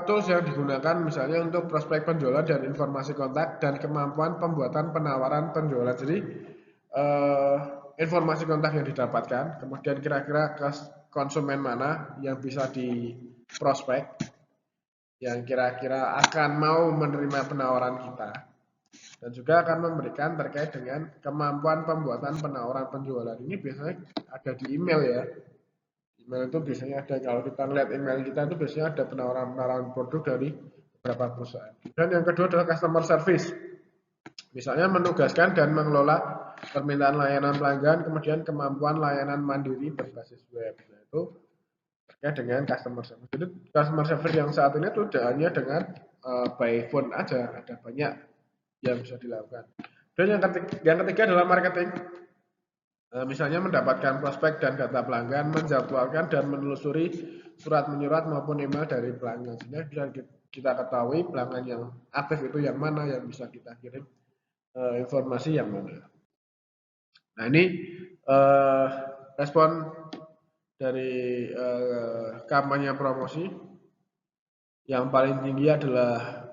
B: tools yang digunakan misalnya untuk prospek penjualan dan informasi kontak dan kemampuan pembuatan penawaran penjualan. Jadi informasi kontak yang didapatkan, kemudian kira-kira konsumen mana yang bisa prospek yang kira-kira akan mau menerima penawaran kita, dan juga akan memberikan terkait dengan kemampuan pembuatan penawaran penjualan. Ini biasanya ada di email ya. Email itu biasanya ada, kalau kita lihat email kita itu biasanya ada penawaran produk dari beberapa perusahaan. Dan yang kedua adalah customer service. Misalnya menugaskan dan mengelola permintaan layanan pelanggan, kemudian kemampuan layanan mandiri berbasis web. Nah, itu terkait dengan customer service. Jadi customer service yang saat ini itu tidak hanya dengan by phone aja, ada banyak yang bisa dilakukan. Dan yang ketiga adalah marketing. Misalnya mendapatkan prospek dan data pelanggan, menjadwalkan dan menelusuri surat menyurat maupun email dari pelanggan, sehingga bisa kita ketahui pelanggan yang aktif itu yang mana, yang bisa kita kirim informasi yang mana. Nah, ini respon dari kampanye promosi. Yang paling tinggi adalah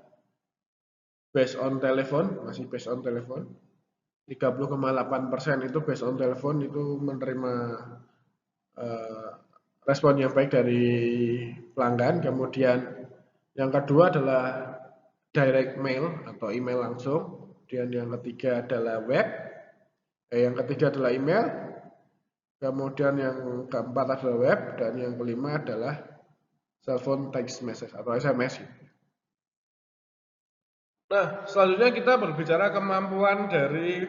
B: based on telepon, masih based on telepon. 30,8% itu based on telepon, itu menerima respon yang baik dari pelanggan. Kemudian yang kedua adalah direct mail atau email langsung. Kemudian yang ketiga adalah web. Yang ketiga adalah email. Kemudian yang keempat adalah web, dan yang kelima adalah cellphone text message atau SMS. Nah, selanjutnya kita berbicara kemampuan dari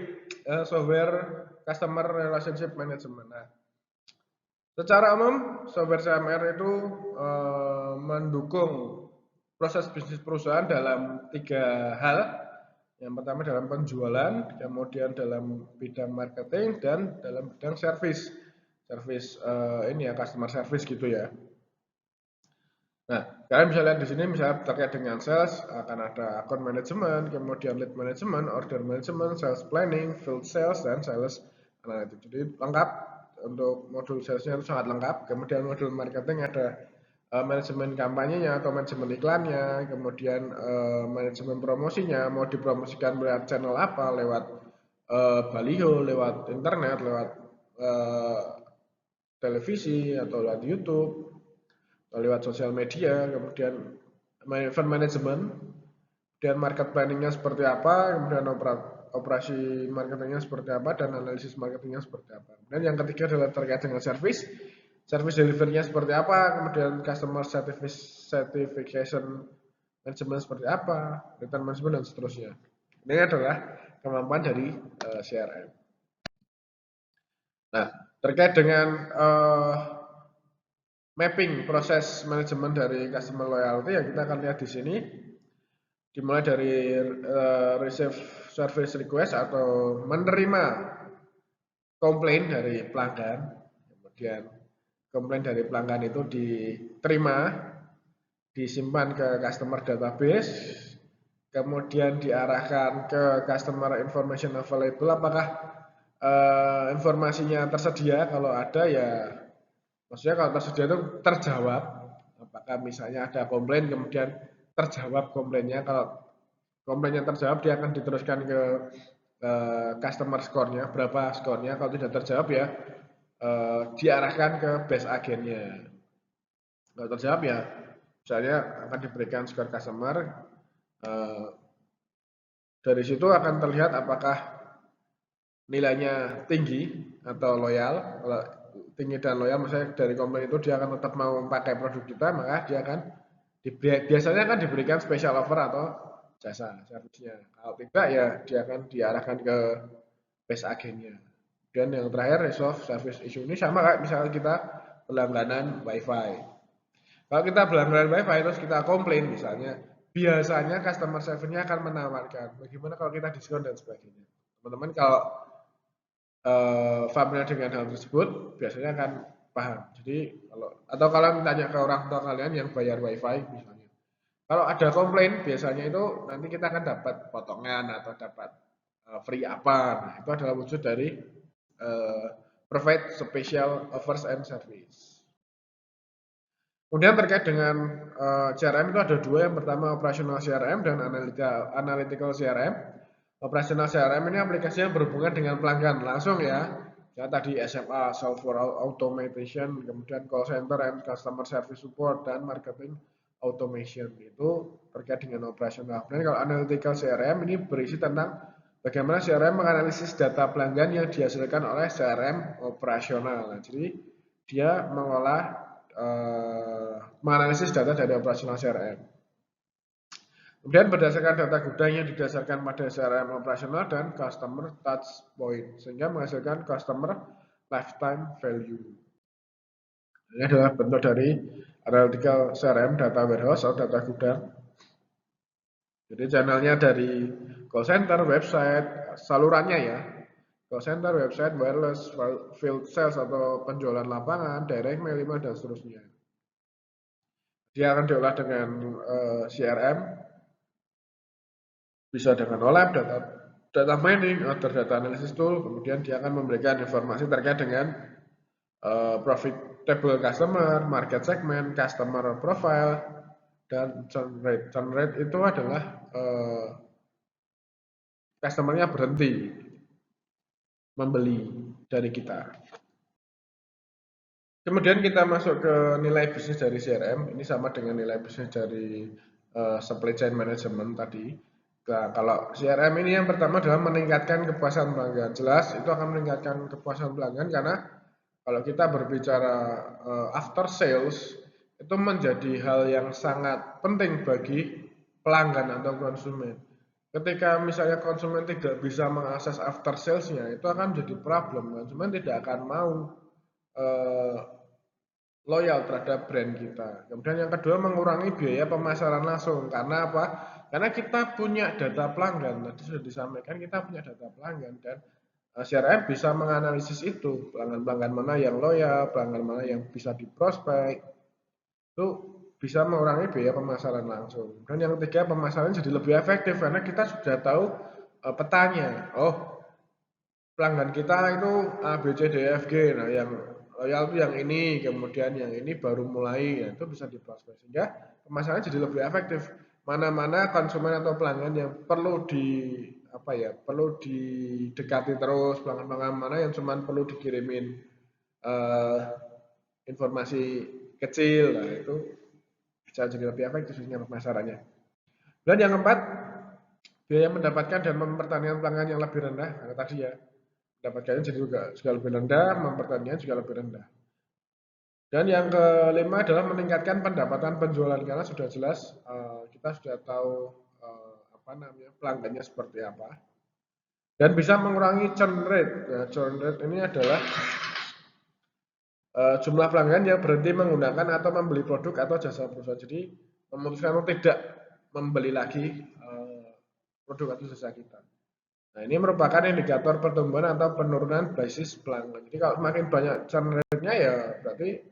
B: software Customer Relationship Management. Nah, secara umum software CMR itu mendukung proses bisnis perusahaan dalam 3 hal. Yang pertama dalam penjualan, kemudian dalam bidang marketing, dan dalam bidang service. Service ini ya, customer service gitu ya. Nah, kalian bisa lihat di sini misalnya terkait dengan sales akan ada account management, kemudian lead management, order management, sales planning, field sales, dan sales analytics. Jadi lengkap, untuk modul salesnya itu sangat lengkap. Kemudian modul marketing ada manajemen kampanyenya atau manajemen iklannya, kemudian manajemen promosinya, mau dipromosikan lewat channel apa, lewat baliho, lewat internet, lewat televisi atau lewat YouTube, lewat sosial media. Kemudian event management, kemudian market planningnya seperti apa, kemudian operasi marketingnya seperti apa, dan analisis marketingnya seperti apa. Dan yang ketiga adalah terkait dengan service delivery-nya seperti apa, kemudian customer certification management seperti apa, return management, dan seterusnya. Ini adalah kemampuan dari CRM. Nah, terkait dengan mapping proses manajemen dari customer loyalty yang kita akan lihat di sini, dimulai dari receive service request atau menerima komplain dari pelanggan. Kemudian komplain dari pelanggan itu diterima, disimpan ke customer database, kemudian diarahkan ke customer information available, apakah informasinya tersedia. Kalau ada ya, maksudnya kalau tersedia itu terjawab, apakah misalnya ada komplain kemudian terjawab komplainnya. Kalau komplainnya terjawab, dia akan diteruskan ke customer score-nya, berapa skornya. Kalau tidak terjawab ya diarahkan ke base agennya. Kalau terjawab ya misalnya akan diberikan skor customer. Dari situ akan terlihat apakah nilainya tinggi atau loyal. Kalau tinggi dan loyal, misalnya dari komplain itu dia akan tetap mau pakai produk kita, maka dia akan biasanya akan diberikan special offer atau jasa servisnya. Kalau tidak ya dia akan diarahkan ke base agennya. Dan yang terakhir resolve service issue. Ini sama kayak misalnya kita berlangganan wifi. Kalau kita berlangganan wifi terus kita komplain misalnya, biasanya customer service-nya akan menawarkan bagaimana kalau kita diskon dan sebagainya. Teman-teman kalau familiar dengan hal tersebut biasanya akan paham. Jadi kalau kalian tanya ke orang tua kalian yang bayar wifi misalnya, kalau ada komplain biasanya itu nanti kita akan dapat potongan atau dapat free apa. Nah, itu adalah wujud dari provide special offers and service. Kemudian terkait dengan CRM itu ada 2, yang pertama operational CRM dan analytical CRM. Operational CRM ini aplikasinya berhubungan dengan pelanggan langsung ya. Ya tadi SMA, software automation, kemudian call center and customer service support, dan marketing automation itu terkait dengan operasional. Kemudian kalau analytical CRM ini berisi tentang bagaimana CRM menganalisis data pelanggan yang dihasilkan oleh CRM operasional. Nah, jadi dia menganalisis data dari operasional CRM. Kemudian berdasarkan data gudang yang didasarkan pada CRM operasional dan customer touch point, sehingga menghasilkan customer lifetime value. Ini adalah bentuk dari analytical CRM, data warehouse atau data gudang. Jadi channelnya dari call center, website, salurannya ya. Call center, website, wireless, field sales atau penjualan lapangan, direct mail, email, dan seterusnya. Dia akan diolah dengan CRM, bisa dengan OLAP, data mining, atau data analysis tool, kemudian dia akan memberikan informasi terkait dengan profitable customer, market segment, customer profile, dan churn rate. Churn rate itu adalah customernya berhenti membeli dari kita. Kemudian kita masuk ke nilai bisnis dari CRM. Ini sama dengan nilai bisnis dari supply chain management tadi. Nah, kalau CRM ini yang pertama adalah meningkatkan kepuasan pelanggan. Jelas itu akan meningkatkan kepuasan pelanggan karena kalau kita berbicara after sales itu menjadi hal yang sangat penting bagi pelanggan atau konsumen. Ketika misalnya konsumen tidak bisa mengakses after sales-nya, itu akan menjadi problem. Konsumen tidak akan mau loyal terhadap brand kita. Kemudian yang kedua, mengurangi biaya pemasaran langsung. Karena apa? Karena kita punya data pelanggan. Tadi sudah disampaikan kita punya data pelanggan, dan CRM bisa menganalisis itu. Pelanggan-pelanggan mana yang loyal, pelanggan mana yang bisa diprospek. Itu bisa mengurangi biaya pemasaran langsung. Dan yang ketiga, pemasaran jadi lebih efektif karena kita sudah tahu petanya. Oh, pelanggan kita itu A, B, C, D, F, G. Nah, yang loyal itu yang ini, kemudian yang ini baru mulai, ya, itu bisa diprospek sehingga pemasaran jadi lebih efektif. Mana-mana konsumen atau pelanggan yang perlu perlu didekati terus, pelanggan-pelanggan mana yang cuma perlu dikirimin informasi kecil, nah itu bisa jadi lebih efektif sehingga pemasarannya. Dan yang keempat, biaya mendapatkan dan mempertahankan pelanggan yang lebih rendah. Karena tadi ya, mendapatkannya jadi juga lebih rendah, mempertahankannya juga lebih rendah. Dan yang kelima adalah meningkatkan pendapatan penjualan, karena sudah jelas kita sudah tahu pelanggannya seperti apa, dan bisa mengurangi churn rate. Nah, churn rate ini adalah jumlah pelanggan yang berhenti menggunakan atau membeli produk atau jasa perusahaan. Jadi memutuskan untuk tidak membeli lagi produk atau jasa kita. Nah, ini merupakan indikator pertumbuhan atau penurunan basis pelanggan. Jadi kalau makin banyak churn rate-nya ya berarti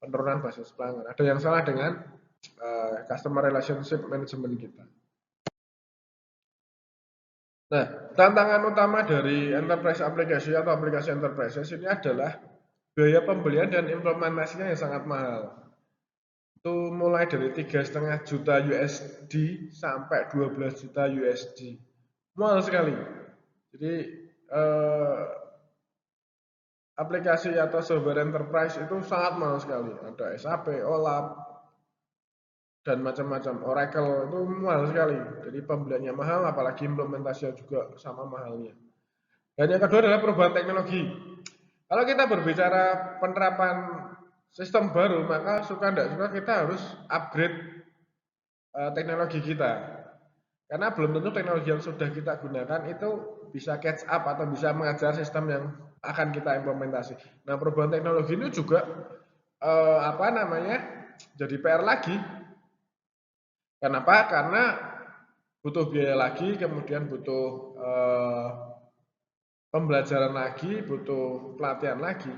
B: penurunan basis pelanggan. Ada yang salah dengan customer relationship management kita. Nah, tantangan utama dari enterprise aplikasi atau aplikasi enterprise ini adalah biaya pembelian dan implementasinya yang sangat mahal. Itu mulai dari 3,5 juta USD sampai 12 juta USD. Mahal sekali. Jadi aplikasi atau software enterprise itu sangat mahal sekali. Ada SAP, OLAP, dan macam-macam. Oracle itu mahal sekali. Jadi pembeliannya mahal, apalagi implementasinya juga sama mahalnya. Dan yang kedua adalah perubahan teknologi. Kalau kita berbicara penerapan sistem baru, maka suka tidak suka kita harus upgrade teknologi kita. Karena belum tentu teknologi yang sudah kita gunakan itu bisa catch up atau bisa mengajar sistem yang akan kita implementasi. Nah, perubahan teknologi ini juga jadi PR lagi. Kenapa? Karena butuh biaya lagi, kemudian butuh pembelajaran lagi, butuh pelatihan lagi.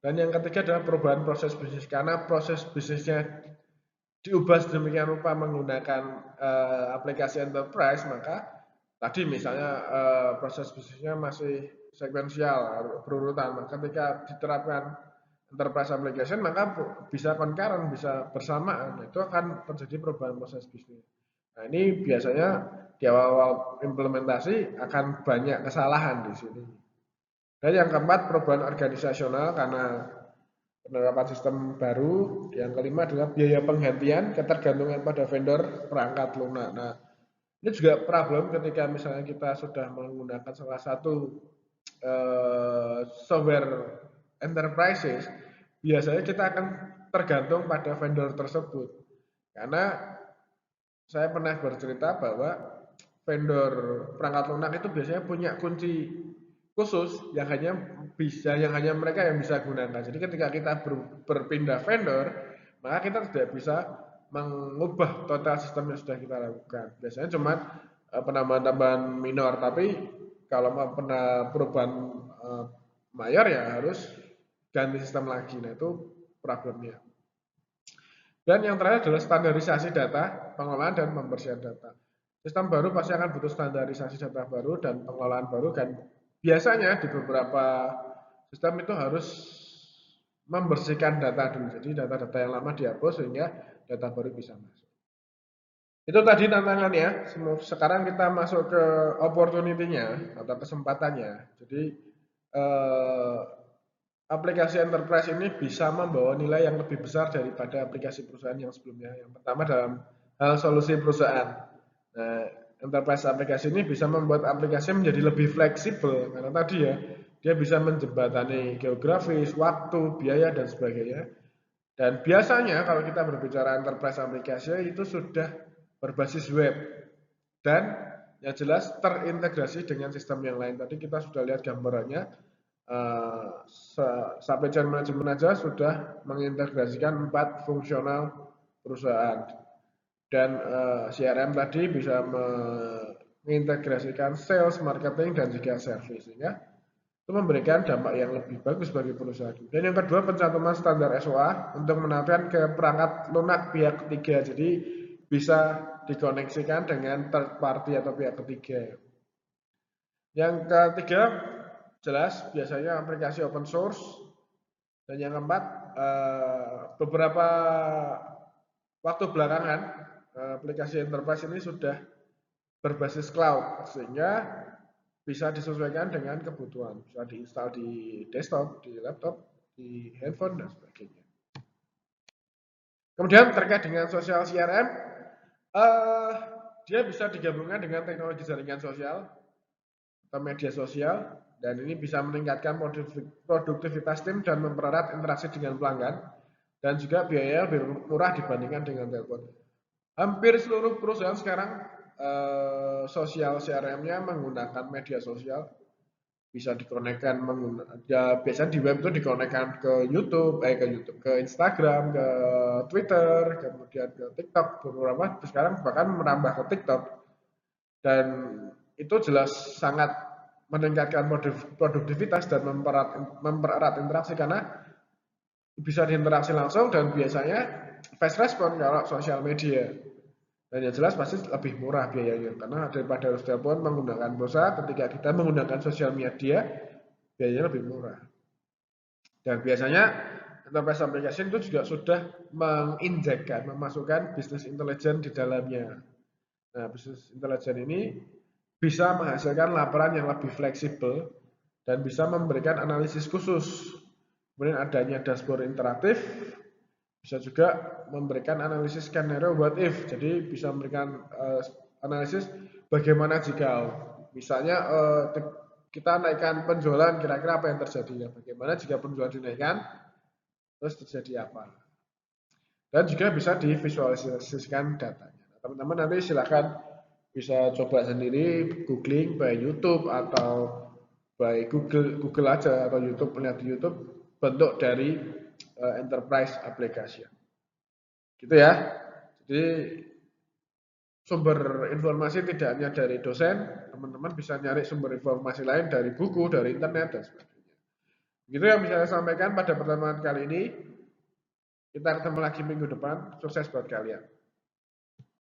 B: Dan yang ketiga adalah perubahan proses bisnis, karena proses bisnisnya diubah sedemikian rupa menggunakan aplikasi enterprise, maka tadi misalnya proses bisnisnya masih sekuensial, berurutan. Ketika diterapkan enterprise application, maka bisa concurrent, bisa bersamaan. Itu akan terjadi perubahan proses bisnis. Nah, ini biasanya di awal-awal implementasi akan banyak kesalahan di sini. Dan yang keempat, perubahan organisasional karena penerapan sistem baru. Yang kelima adalah biaya penggantian, ketergantungan pada vendor perangkat lunak. Nah, ini juga problem ketika misalnya kita sudah menggunakan salah satu software enterprises, biasanya kita akan tergantung pada vendor tersebut. Karena saya pernah bercerita bahwa vendor perangkat lunak itu biasanya punya kunci khusus yang hanya mereka yang bisa gunakan. Jadi ketika kita berpindah vendor, maka kita tidak bisa mengubah total sistem yang sudah kita lakukan. Biasanya cuma penambahan-tambahan minor, tapi kalau mau perubahan mayor ya harus ganti sistem lagi. Nah, itu problemnya. Dan yang terakhir adalah standarisasi data, pengelolaan dan pembersihan data. Sistem baru pasti akan butuh standarisasi data baru dan pengelolaan baru, dan biasanya di beberapa sistem itu harus membersihkan data dulu. Jadi data-data yang lama dihapus sehingga data baru bisa masuk. Itu tadi tantangannya. Sekarang kita masuk ke opportunity-nya atau kesempatannya. Jadi aplikasi enterprise ini bisa membawa nilai yang lebih besar daripada aplikasi perusahaan yang sebelumnya. Yang pertama dalam hal solusi perusahaan. Nah, enterprise aplikasi ini bisa membuat aplikasi menjadi lebih fleksibel karena tadi ya, dia bisa menjembatani geografis, waktu, biaya dan sebagainya. Dan biasanya kalau kita berbicara enterprise aplikasi itu sudah berbasis web dan yang jelas terintegrasi dengan sistem yang lain. Tadi kita sudah lihat gambarannya. Supply chain management aja sudah mengintegrasikan 4 fungsional perusahaan, dan CRM tadi bisa mengintegrasikan sales, marketing, dan juga service, sehingga itu memberikan dampak yang lebih bagus bagi perusahaan. Dan yang kedua, pencantuman standar SOA untuk menampilkan ke perangkat lunak pihak ketiga, jadi bisa dikoneksikan dengan third party atau pihak ketiga. Yang ketiga, jelas biasanya aplikasi open source. Dan yang keempat, beberapa waktu belakangan aplikasi enterprise ini sudah berbasis cloud sehingga bisa disesuaikan dengan kebutuhan, bisa diinstal di desktop, di laptop, di handphone dan sebagainya. Kemudian terkait dengan social CRM, dia bisa digabungkan dengan teknologi jaringan sosial atau media sosial, dan ini bisa meningkatkan produktivitas tim dan mempererat interaksi dengan pelanggan, dan juga biaya lebih murah dibandingkan dengan telepon. Hampir seluruh perusahaan sekarang sosial CRM-nya menggunakan media sosial, bisa dikonekkan ya biasanya di web itu dikonekkan ke YouTube, ke Instagram, ke Twitter, kemudian ke TikTok, beberapa sekarang bahkan menambah ke TikTok, dan itu jelas sangat meningkatkan produktivitas dan mempererat interaksi karena bisa diinteraksi langsung dan biasanya fast respon kalau sosial media. Dan yang jelas pasti lebih murah biayanya karena daripada harus telepon menggunakan pulsa, ketika kita menggunakan sosial media biayanya lebih murah. Dan biasanya enterprise application itu juga sudah menginjekkan, memasukkan business intelligence di dalamnya. Nah, business intelligence ini bisa menghasilkan laporan yang lebih fleksibel dan bisa memberikan analisis khusus. Kemudian adanya dashboard interaktif, bisa juga memberikan analisis skenario what if, jadi bisa memberikan analisis bagaimana jika misalnya kita naikkan penjualan, kira-kira apa yang terjadi, bagaimana jika penjualan dinaikkan, terus terjadi apa, dan juga bisa divisualisasikan datanya. Teman-teman nanti silakan bisa coba sendiri googling by YouTube atau by Google aja atau YouTube, melihat di YouTube bentuk dari enterprise application. Gitu ya. Jadi sumber informasi tidak hanya dari dosen, teman-teman bisa nyari sumber informasi lain dari buku, dari internet dan sebagainya. Gitu yang bisa saya sampaikan pada pertemuan kali ini. Kita ketemu lagi minggu depan. Sukses buat kalian.